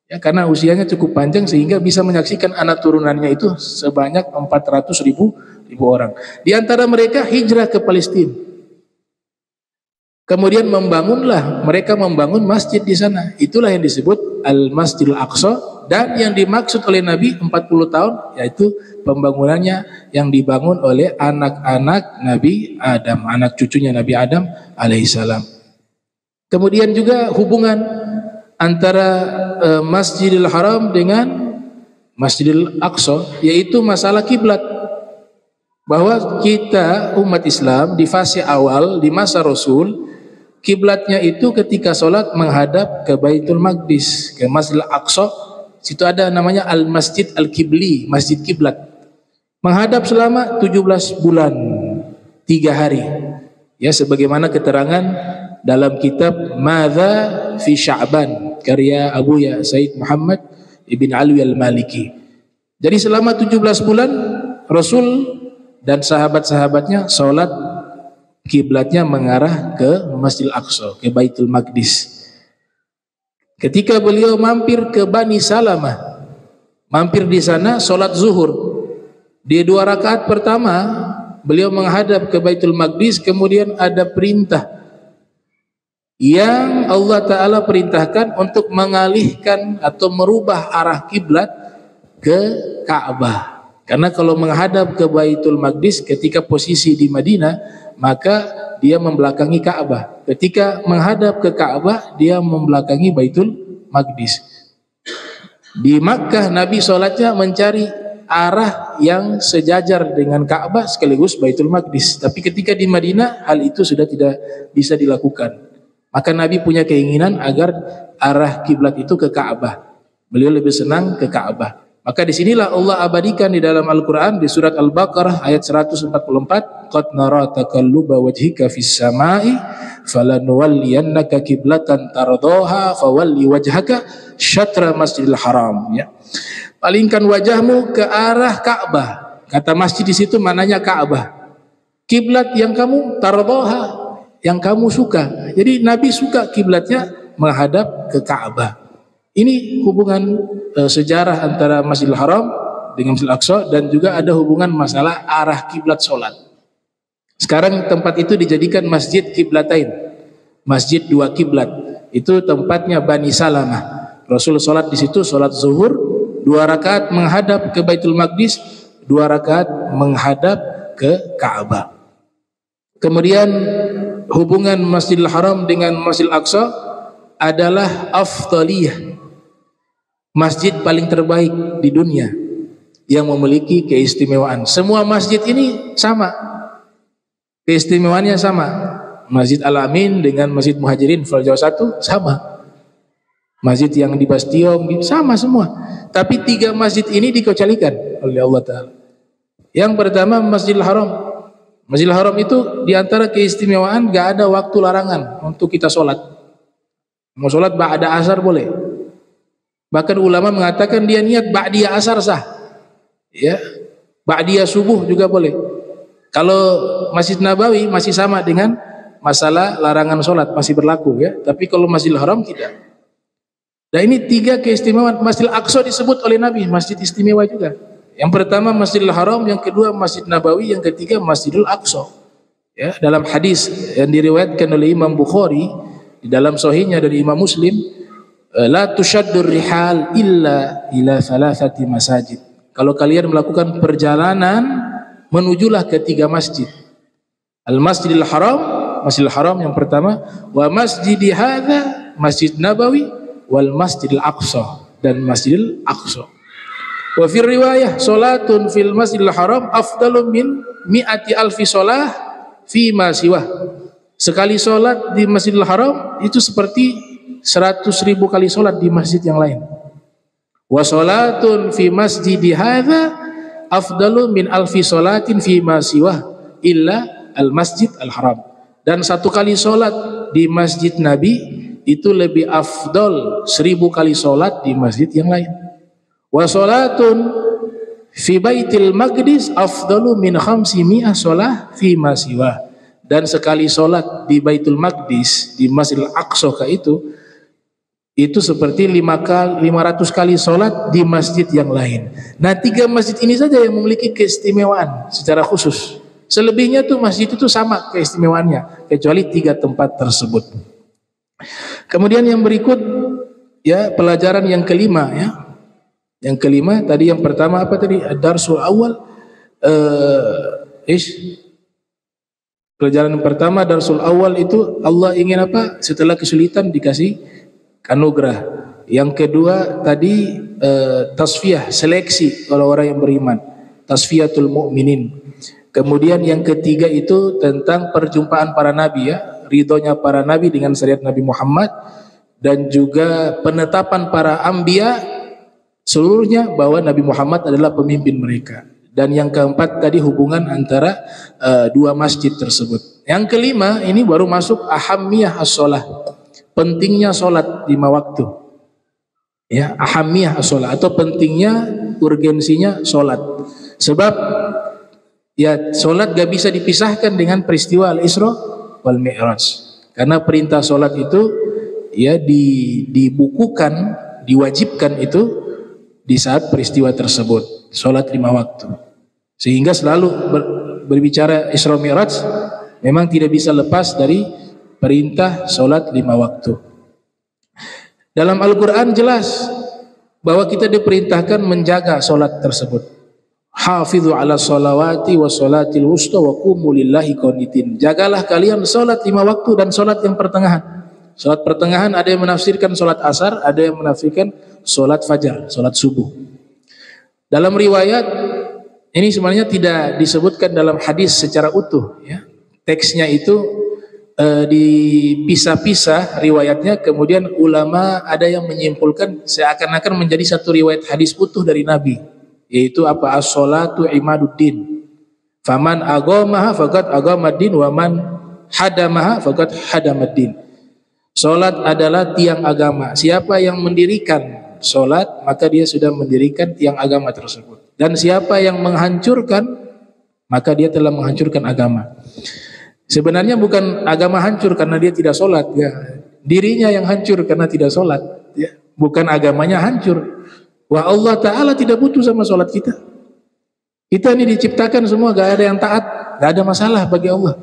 Ya, karena usianya cukup panjang sehingga bisa menyaksikan anak turunannya itu sebanyak 400.000 orang. Di antara mereka hijrah ke Palestina. Kemudian mereka membangun masjid di sana. Itulah yang disebut Al-Masjidil Aqsa, dan yang dimaksud oleh Nabi 40 tahun yaitu pembangunannya yang dibangun oleh anak-anak Nabi Adam, anak cucunya Nabi Adam alaihissalam. Kemudian juga hubungan antara Masjidil Haram dengan Masjidil Aqsa yaitu masalah kiblat. Bahwa kita umat Islam di fase awal di masa Rasul, kiblatnya itu ketika sholat menghadap ke Baitul Maqdis, ke Masjidil Aqsa. Situ ada namanya Al-Masjid Al-Qibli, Masjid Kiblat. Menghadap selama 17 bulan 3 hari. Ya, sebagaimana keterangan dalam kitab Madza fi Sya'ban karya Abu Ya Said Muhammad Ibn Alwi Al-Maliki. Jadi selama 17 bulan Rasul dan sahabat-sahabatnya sholat kiblatnya mengarah ke Masjidil Aqsa, ke Baitul Maqdis. Ketika beliau mampir ke Bani Salamah, mampir di sana sholat zuhur. Di 2 rakaat pertama beliau menghadap ke Baitul Maqdis, kemudian ada perintah yang Allah Ta'ala perintahkan untuk mengalihkan atau merubah arah kiblat ke Ka'bah. Karena kalau menghadap ke Baitul Maqdis ketika posisi di Madinah, maka dia membelakangi Ka'bah. Ketika menghadap ke Ka'bah, dia membelakangi Baitul Maqdis. Di Makkah Nabi sholatnya mencari arah yang sejajar dengan Ka'bah sekaligus Baitul Maqdis. Tapi ketika di Madinah, hal itu sudah tidak bisa dilakukan. Maka Nabi punya keinginan agar arah kiblat itu ke Ka'bah. Beliau lebih senang ke Ka'bah. Maka disinilah Allah abadikan di dalam Al-Quran di surat Al-Baqarah ayat 144, qad nara taqalluba wajhika fis samai falanuwalliyannaka qiblatan tardaha fawalli wajhaka syatra Masjidil Haram. Ya, palingkan wajahmu ke arah Ka'bah. Kata masjid di situ maknanya Ka'bah. Kiblat yang kamu tardaha, yang kamu suka. Jadi Nabi suka kiblatnya menghadap ke Ka'bah. Ini hubungan sejarah antara Masjidil Haram dengan Masjidil Aqsa, dan juga ada hubungan masalah arah kiblat sholat. Sekarang tempat itu dijadikan Masjid Kiblatain, Masjid 2 kiblat. Itu tempatnya Bani Salamah. Rasul sholat di situ, sholat zuhur 2 rakaat menghadap ke Baitul Maqdis, 2 rakaat menghadap ke Ka'bah. Kemudian hubungan Masjidil Haram dengan Masjidil Aqsa adalah afdaliyah, masjid paling terbaik di dunia yang memiliki keistimewaan. Semua masjid ini sama, keistimewaannya sama. Masjid Al-Amin dengan Masjid Muhajirin Faljau 1 sama, masjid yang di Bastion sama semua. Tapi 3 masjid ini dikecualikan oleh Allah Ta'ala. Yang pertama Masjidil Haram. Masjidil Haram itu diantara keistimewaan gak ada waktu larangan untuk kita sholat. Mau sholat ba'da asar boleh. Bahkan ulama mengatakan dia niat ba'diyah asar sah. Ya, ba'diyah subuh juga boleh. Kalau Masjid Nabawi masih sama dengan masalah larangan sholat, masih berlaku ya. Tapi kalau Masjidil Haram tidak. Dan ini 3 keistimewaan. Masjidil Aqsa disebut oleh Nabi masjid istimewa juga. Yang pertama Masjidil Haram, yang kedua Masjid Nabawi, yang ketiga Masjidil Aqsa. Ya, dalam hadis yang diriwayatkan oleh Imam Bukhari di dalam sahihnya dari Imam Muslim, la tushaddur rihal illa ila 3 masajid. Kalau kalian melakukan perjalanan, menujulah ke 3 masjid. Al-Masjidil Haram, Masjidil Haram yang pertama, wa masjidi hadza, Masjid Nabawi, wal Masjidil Aqsa, dan Masjidil Aqsa. Wa fi riwayah salatun fil Masjidil Haram afdalu min mi'ati alfi shalah fi ma siwah. Sekali solat di Masjidil Haram itu seperti 100.000 kali solat di masjid yang lain. Wa salatun fi masjidi hadza afdalu min alfi salatin fi ma siwah illa al-Masjid al-Haram. Dan satu kali solat di masjid Nabi itu lebih afdol 1000 kali solat di masjid yang lain. Wa solatun fi baitil maqdis afdalu min 500 solah fi ma siwa. Dan sekali solat di Baitul Maqdis, di Masjidil Aqsa itu seperti 500 kali solat di masjid yang lain. Nah, 3 masjid ini saja yang memiliki keistimewaan secara khusus. Selebihnya tuh masjid itu sama keistimewaannya, kecuali 3 tempat tersebut. Kemudian yang berikut ya, pelajaran yang kelima ya. Yang kelima tadi, yang pertama apa tadi? Darsul awal pelajaran pertama, darsul awal itu Allah ingin apa? Setelah kesulitan dikasih anugerah. Yang kedua tadi tasfiyah, seleksi orang-orang yang beriman, tasfiyatul mu'minin. Kemudian yang ketiga itu tentang perjumpaan para nabi ya, ridhonya para nabi dengan syariat Nabi Muhammad, dan juga penetapan para anbiya seluruhnya bahwa Nabi Muhammad adalah pemimpin mereka. Dan yang keempat tadi hubungan antara 2 masjid tersebut. Yang kelima ini baru masuk ahammiyah as-shalah, pentingnya solat 5 waktu. Ya, ahammiyah as-shalah atau pentingnya, urgensinya solat. Sebab ya solat gak bisa dipisahkan dengan peristiwa al-Isra wal Mi'raj. Karena perintah solat itu ya dibukukan, diwajibkan itu di saat peristiwa tersebut, solat 5 waktu. Sehingga selalu berbicara Isra Mi'raj memang tidak bisa lepas dari perintah solat 5 waktu. Dalam Al-Quran jelas bahwa kita diperintahkan menjaga solat tersebut. Hafidhu ala sholawati wa sholatil wusta wa qumu lillahi qanitin. Jagalah kalian solat 5 waktu dan solat yang pertengahan. Solat pertengahan ada yang menafsirkan solat asar, ada yang menafsirkan solat fajar, solat subuh. Dalam riwayat ini sebenarnya tidak disebutkan dalam hadis secara utuh ya. Teksnya itu dipisah-pisah riwayatnya, kemudian ulama ada yang menyimpulkan seakan-akan menjadi satu riwayat hadis utuh dari Nabi, yaitu apa? As-sholatu imaduddin. Faman agamaha faqad agamaddin wa man hadamaha faqad hadamaddin. Salat adalah tiang agama. Siapa yang mendirikan salat, maka dia sudah mendirikan tiang agama tersebut. Dan siapa yang menghancurkan, maka dia telah menghancurkan agama. Sebenarnya bukan agama hancur karena dia tidak salat ya. Dirinya yang hancur karena tidak salat ya. Bukan agamanya hancur. Wah, Allah Ta'ala tidak butuh sama salat kita. Kita ini diciptakan semua, gak ada yang taat, gak ada masalah bagi Allah.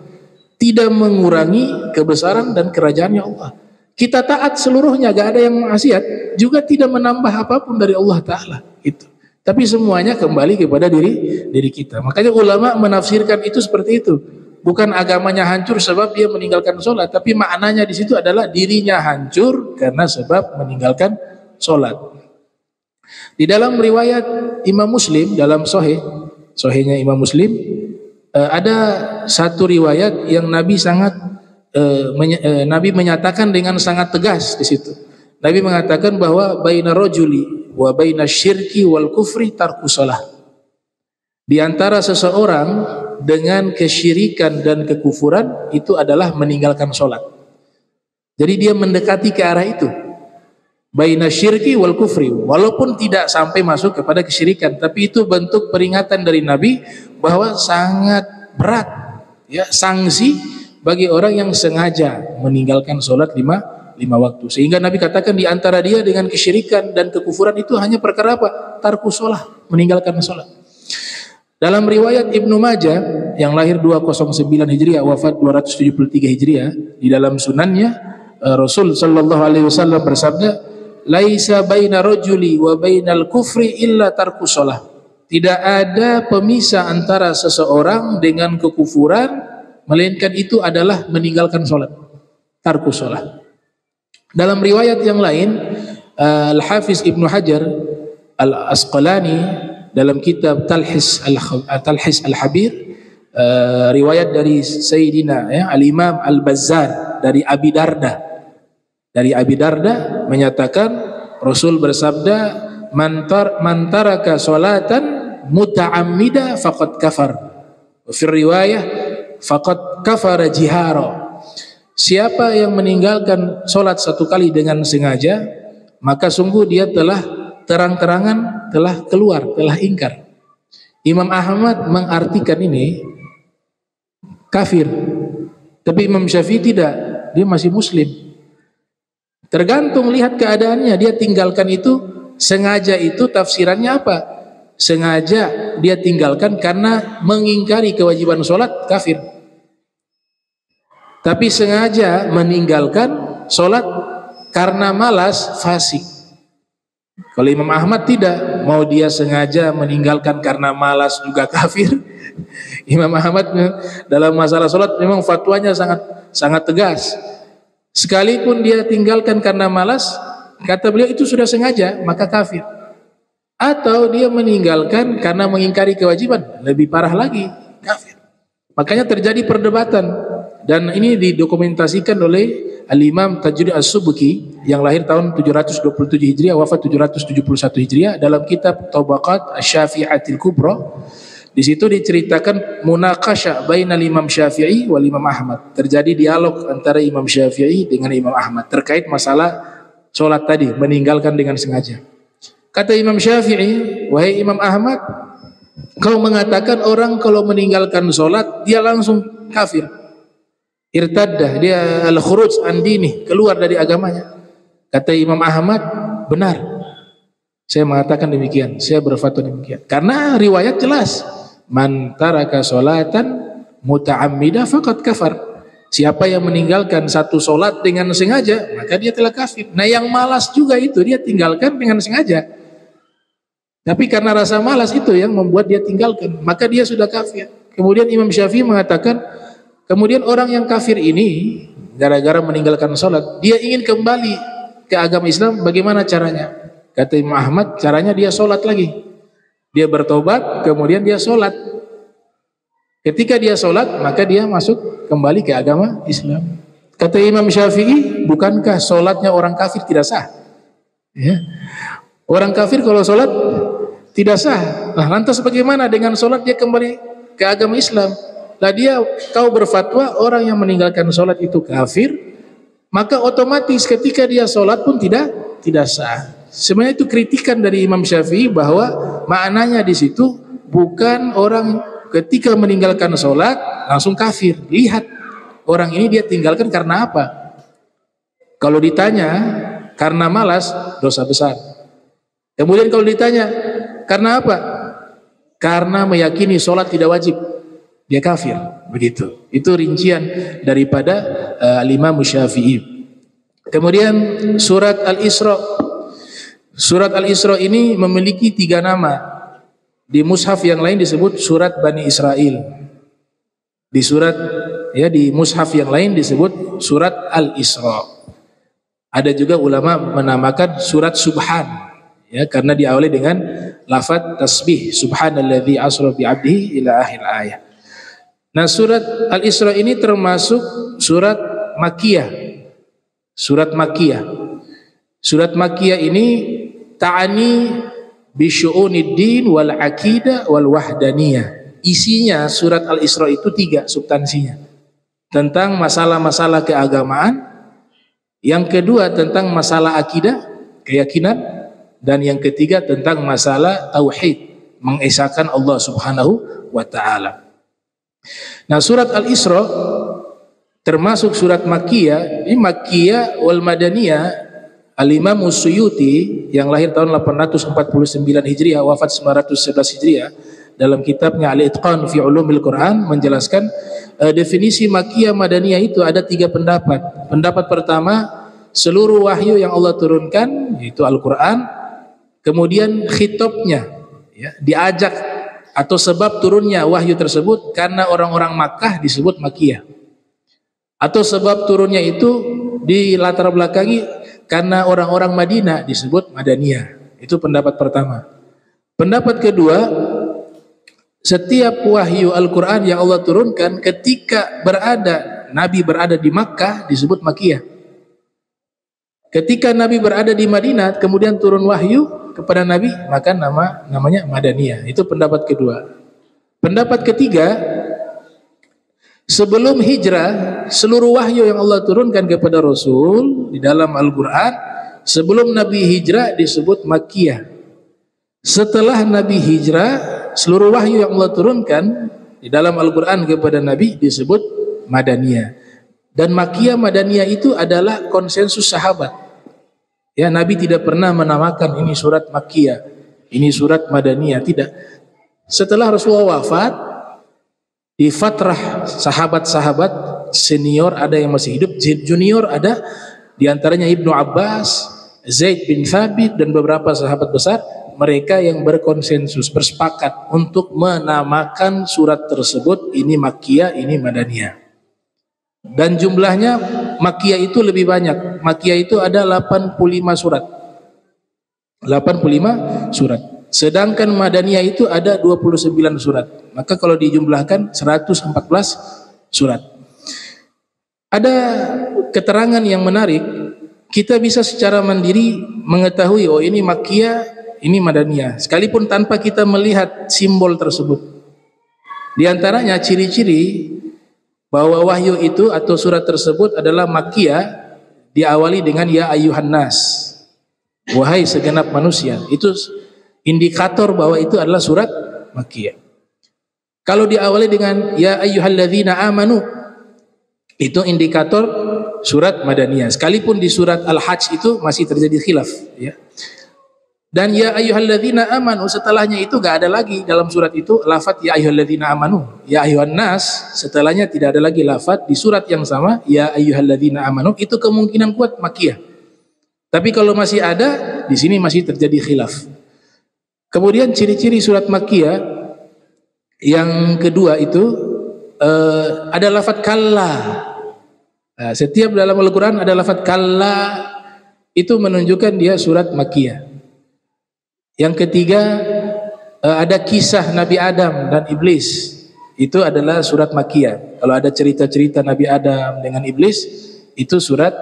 Tidak mengurangi kebesaran dan kerajaannya Allah. Kita taat seluruhnya, gak ada yang maksiat, juga tidak menambah apapun dari Allah Ta'ala. Itu. Tapi semuanya kembali kepada diri kita. Makanya ulama menafsirkan itu seperti itu. Bukan agamanya hancur sebab dia meninggalkan sholat, tapi maknanya di situ adalah dirinya hancur karena sebab meninggalkan sholat. Di dalam riwayat Imam Muslim, dalam Sahihnya Imam Muslim, ada satu riwayat yang Nabi Nabi menyatakan dengan sangat tegas di situ. Nabi mengatakan bahwa baina rajuli wa baina syirki wal kufri tarku shalah. Di antara seseorang dengan kesyirikan dan kekufuran itu adalah meninggalkan sholat. Jadi dia mendekati ke arah itu. Baina syirki wal kufri, walaupun tidak sampai masuk kepada kesyirikan, tapi itu bentuk peringatan dari Nabi bahwa sangat berat ya sanksi bagi orang yang sengaja meninggalkan sholat lima waktu. Sehingga Nabi katakan di antara dia dengan kesyirikan dan kekufuran itu hanya perkara apa? Tarku sholah, meninggalkan sholat. Dalam riwayat Ibnu Majah yang lahir 209 Hijriah, wafat 273 Hijriah, di dalam sunannya Rasul sallallahu alaihi wasallam bersabda, "Laisa baina rajuli wa bainal kufri illa tarku shalah." Tidak ada pemisah antara seseorang dengan kekufuran melainkan itu adalah meninggalkan salat. Tarku shalah. Dalam riwayat yang lain, Al-Hafiz Ibnu Hajar Al-Asqalani dalam kitab Talhis Al-Habir, riwayat dari Sayyidina Al-Imam Al-Bazzar dari Abi Darda. Dari Abi Darda menyatakan Rasul bersabda, man taraka salatan muta'ammida faqad kafar. Fi riwayah faqad kafara jihara. Siapa yang meninggalkan solat satu kali dengan sengaja, maka sungguh dia telah terang-terangan telah keluar, telah ingkar. Imam Ahmad mengartikan ini kafir, tapi Imam Syafi'i tidak, dia masih muslim. Tergantung lihat keadaannya, dia tinggalkan itu sengaja, itu tafsirannya apa? Sengaja dia tinggalkan karena mengingkari kewajiban solat, kafir. Tapi sengaja meninggalkan solat karena malas, fasik. Kalau Imam Ahmad tidak, mau dia sengaja meninggalkan karena malas juga kafir. Imam Ahmad dalam masalah solat memang fatwanya sangat tegas. Sekalipun dia tinggalkan karena malas, kata beliau itu sudah sengaja, maka kafir. Atau dia meninggalkan karena mengingkari kewajiban, lebih parah lagi, kafir. Makanya terjadi perdebatan, dan ini didokumentasikan oleh Al-Imam Tajrid As-Subki yang lahir tahun 727 Hijriah, wafat 771 Hijriah, dalam kitab Tabaqat Asy-Syafi'atil Kubra. Di situ diceritakan munaqasyah bainal Imam Syafi'i wal Imam Ahmad. Terjadi dialog antara Imam Syafi'i dengan Imam Ahmad terkait masalah solat tadi, meninggalkan dengan sengaja. Kata Imam Syafi'i, wahai Imam Ahmad, kau mengatakan orang kalau meninggalkan solat dia langsung kafir, irtaddah, dia al-khuruj an dini, keluar dari agamanya. Kata Imam Ahmad, benar, saya mengatakan demikian, saya berfatwa demikian, karena riwayat jelas, man taraka solatan muta'ammida faqad kafar. Siapa yang meninggalkan satu solat dengan sengaja, maka dia telah kafir. Nah yang malas juga itu dia tinggalkan dengan sengaja, tapi karena rasa malas itu yang membuat dia tinggalkan, maka dia sudah kafir. Kemudian Imam Syafi'i mengatakan, kemudian orang yang kafir ini gara-gara meninggalkan solat, dia ingin kembali ke agama Islam, bagaimana caranya? Kata Imam Ahmad, caranya dia solat lagi. Dia bertobat, kemudian dia solat. Ketika dia solat, maka dia masuk kembali ke agama Islam. Kata Imam Syafi'i, bukankah solatnya orang kafir tidak sah? Ya. Orang kafir kalau solat tidak sah. Nah, lantas bagaimana dengan solat dia kembali ke agama Islam? Lah kau berfatwa orang yang meninggalkan solat itu kafir, maka otomatis ketika dia solat pun tidak sah. Sebenarnya itu kritikan dari Imam Syafi'i bahwa maknanya di situ bukan orang ketika meninggalkan solat langsung kafir. Lihat orang ini dia tinggalkan karena apa? Kalau ditanya karena malas, dosa besar. Kemudian kalau ditanya karena apa? Karena meyakini solat tidak wajib, dia kafir. Begitu. Itu rincian daripada Imam Syafi'i. Kemudian surat Al-Isra. Surat Al-Isra ini memiliki 3 nama. Di mushaf yang lain disebut surat Bani Israel. Di mushaf yang lain disebut surat Al-Isra. Ada juga ulama menamakan surat Subhan. Ya, karena diawali dengan lafaz tasbih, subhanalladzi asra bi 'abdihi ila akhir ayat. Nah, surat Al-Isra ini termasuk surat Makkiyah. Surat Makkiyah. Surat Makkiyah ini ta'ani bi syu'unid din wal aqidah wal wahdaniyah. Isinya surat Al-Isra itu 3 substansinya. Tentang masalah-masalah keagamaan, yang kedua tentang masalah akidah, keyakinan, dan yang ketiga tentang masalah tauhid, mengesahkan Allah Subhanahu wa taala. Nah, surat Al-Isra termasuk surat Makkiyah. Ini Makkiyah wal Madaniyah. Al-Imam Suyuti yang lahir tahun 849 Hijriah, wafat 911 Hijriah, dalam kitabnya Al-Itqan fi Ulumil Quran menjelaskan definisi Makkiyah Madaniyah itu ada 3 pendapat. Pendapat pertama, seluruh wahyu yang Allah turunkan yaitu Al-Quran, kemudian khitabnya, ya, diajak atau sebab turunnya wahyu tersebut karena orang-orang Makkah disebut Makkiyah, atau sebab turunnya itu di latar belakangi karena orang-orang Madinah disebut Madaniyah. Itu pendapat pertama. Pendapat kedua, setiap wahyu Al-Quran yang Allah turunkan ketika Nabi berada di Makkah disebut Makkiyah. Ketika Nabi berada di Madinah kemudian turun wahyu kepada Nabi, maka namanya Madaniyah. Itu pendapat kedua. Pendapat ketiga, Sebelum hijrah, seluruh wahyu yang Allah turunkan kepada Rasul di dalam Al-Quran sebelum Nabi hijrah disebut Makkiyah. Setelah Nabi hijrah, seluruh wahyu yang Allah turunkan di dalam Al-Quran kepada Nabi disebut Madaniyah. Dan Makkiyah Madaniyah itu adalah konsensus sahabat. Ya, Nabi tidak pernah menamakan ini surat Makkiyah, ini surat Madaniyah, tidak. Setelah Rasulullah wafat, di fatrah sahabat-sahabat senior ada yang masih hidup, junior ada, di antaranya Ibnu Abbas, Zaid bin Thabit dan beberapa sahabat besar, mereka yang berkonsensus, bersepakat untuk menamakan surat tersebut ini Makkiyah, ini Madaniyah. Dan jumlahnya Makkiyah itu lebih banyak. Makkiyah itu ada 85 surat. 85 surat. Sedangkan Madaniyah itu ada 29 surat. Maka kalau dijumlahkan 114 surat. Ada keterangan yang menarik. Kita bisa secara mandiri mengetahui oh ini Makkiyah, ini Madaniyah, sekalipun tanpa kita melihat simbol tersebut. Di antaranya ciri-ciri bahwa wahyu itu atau surat tersebut adalah Makkiyah diawali dengan ya ayyuhan nas, wahai segenap manusia. Itu indikator bahwa itu adalah surat Makkiyah. Kalau diawali dengan ya ayyuhalladzina amanu, itu indikator surat Madaniyah. Sekalipun di surat Al-Hajj itu masih terjadi khilaf, ya. Dan ya ayyuhalladzina amanu setelahnya itu enggak ada lagi dalam surat itu lafaz ya ayyuhalladzina amanu. Ya ayyuhan nas setelahnya tidak ada lagi lafaz di surat yang sama ya ayyuhalladzina amanu, itu kemungkinan kuat Makkiyah. Tapi kalau masih ada, di sini masih terjadi khilaf. Kemudian ciri-ciri surat Makkiyah yang kedua itu ada lafaz kalla. Nah, setiap dalam Al-Quran ada lafaz kalla, itu menunjukkan dia surat Makkiyah. Yang ketiga ada kisah Nabi Adam dan Iblis, itu adalah surat Makkiyah. Kalau ada cerita-cerita Nabi Adam dengan Iblis, itu surat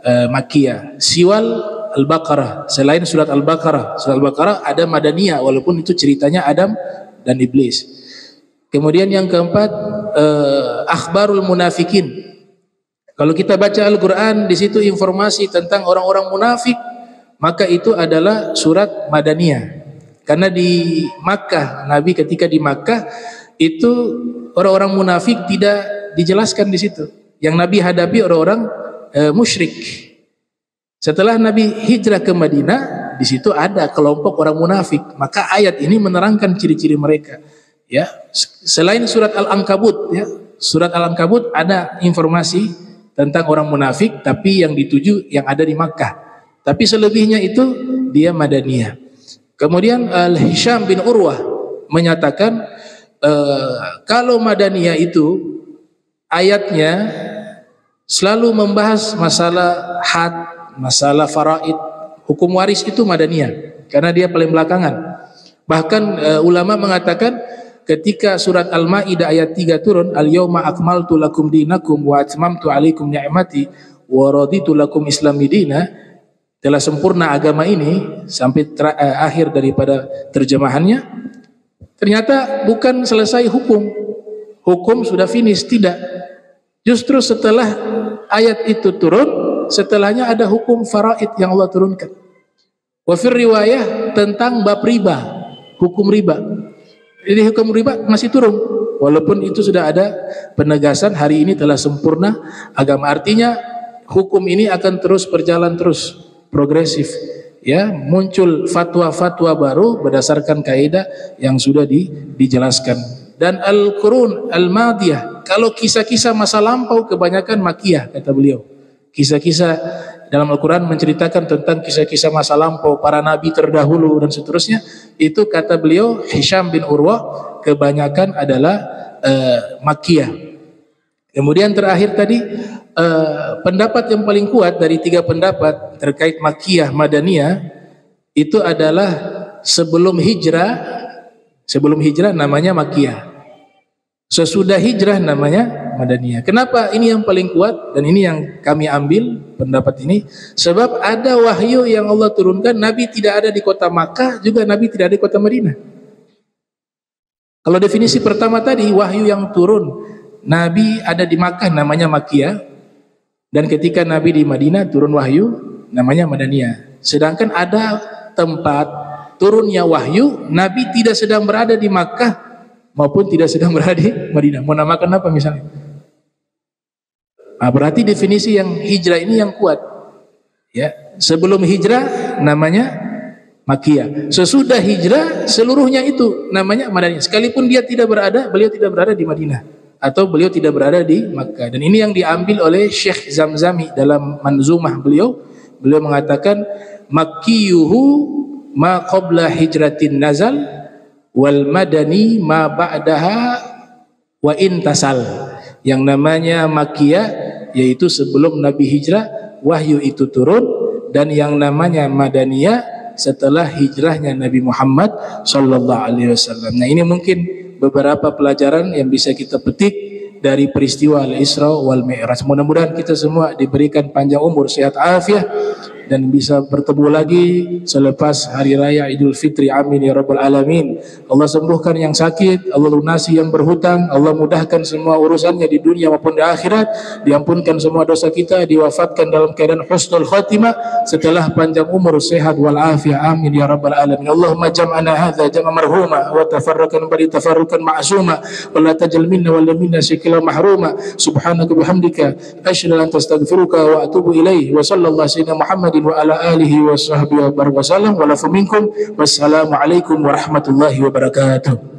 Makkiyah. Siwal Al-Baqarah, selain surat Al-Baqarah, surat Al-Baqarah ada Madaniyah walaupun itu ceritanya Adam dan Iblis. Kemudian yang keempat akhbarul munafikin. Kalau kita baca Al-Quran di situ informasi tentang orang-orang munafik, maka itu adalah surat Madaniyah. Karena di Makkah, Nabi ketika di Makkah itu orang-orang munafik tidak dijelaskan di situ. Yang Nabi hadapi orang-orang musyrik. Setelah Nabi hijrah ke Madinah, di situ ada kelompok orang munafik. Maka ayat ini menerangkan ciri-ciri mereka. Ya, selain surat Al-Ankabut, ya, surat Al-Ankabut ada informasi tentang orang munafik, tapi yang dituju yang ada di Makkah. Tapi selebihnya itu dia Madaniyah. Kemudian Hisham bin Urwah menyatakan kalau Madaniyah itu ayatnya selalu membahas masalah had, masalah faraid, hukum waris itu Madaniyah karena dia paling belakangan. Bahkan ulama mengatakan ketika surat Al-Maidah ayat 3 turun, al-yauma akmaltu lakum dinakum wa atmamtu alaikum ni'mati wa raditu lakum islami dina, telah sempurna agama ini, sampai akhir daripada terjemahannya. Ternyata bukan selesai hukum sudah finish, tidak. Justru setelah ayat itu turun, setelahnya ada hukum faraid yang Allah turunkan. Wa fir riwayah tentang bab riba, hukum riba. Jadi hukum riba masih turun, walaupun itu sudah ada penegasan hari ini telah sempurna agama. Artinya hukum ini akan terus berjalan terus, progresif. Ya, muncul fatwa-fatwa baru berdasarkan kaidah yang sudah dijelaskan. Dan al-qurun al-madiyah, kalau kisah-kisah masa lampau kebanyakan Makkiyah kata beliau. Kisah-kisah dalam Al-Quran menceritakan tentang kisah-kisah masa lampau para nabi terdahulu dan seterusnya, itu kata beliau Hisham bin Urwah kebanyakan adalah Makkiyah. Kemudian terakhir tadi pendapat yang paling kuat dari 3 pendapat terkait Makkiyah Madaniyah itu adalah sebelum hijrah namanya Makkiyah, sesudah hijrah namanya Madaniyah. Kenapa ini yang paling kuat dan ini yang kami ambil pendapat ini? Sebab ada wahyu yang Allah turunkan, Nabi tidak ada di kota Makkah, juga Nabi tidak ada di kota Madinah. Kalau definisi pertama tadi, wahyu yang turun Nabi ada di Makkah namanya Makkiyah, dan ketika Nabi di Madinah turun wahyu namanya Madaniyah. Sedangkan ada tempat turunnya wahyu Nabi tidak sedang berada di Makkah maupun tidak sedang berada di Madinah. Mau namakan apa misalnya? Nah, berarti definisi yang hijrah ini yang kuat. Ya, sebelum hijrah namanya Makkiyah. Sesudah hijrah seluruhnya itu namanya Madaniyah. Sekalipun beliau tidak berada di Madinah atau beliau tidak berada di Makkah. Dan ini yang diambil oleh Syekh Zamzami dalam manzumah beliau. Beliau mengatakan Makkiyuhu ma qabla hijratin nazal wal madani ma ba'daha wa intasal. Yang namanya Makkiyah yaitu sebelum Nabi hijrah wahyu itu turun, dan yang namanya Madaniyah setelah hijrahnya Nabi Muhammad sallallahu alaihi wasallam. Nah, ini mungkin beberapa pelajaran yang bisa kita petik dari peristiwa Al-Isra wal Mi'raj. Mudah-mudahan kita semua diberikan panjang umur, sehat afiat, dan bisa bertemu lagi selepas hari raya Idul Fitri. Amin ya rabbal alamin. Allah sembuhkan yang sakit, Allah lunasi yang berhutang, Allah mudahkan semua urusannya di dunia maupun di akhirat, diampunkan semua dosa kita, diwafatkan dalam keadaan husnul khatimah setelah panjang umur, sehat wal afiat. Amin ya rabbal alamin. Allahumma jam'ana hadza jam'a marhuma wa tafarraqan bari tafarruqan ma'suma wa la tajal minna wa la minna shikila mahruma. Subhanaka bihamdika asyhadu an la ilaha illa anta astaghfiruka wa atubu ilaih. Wa sallallahu sayyidina Muhammad wa ala alihi wa sahbihi wa barik wa sallam wa lafu minkum. Wassalamu alaikum warahmatullahi wabarakatuh.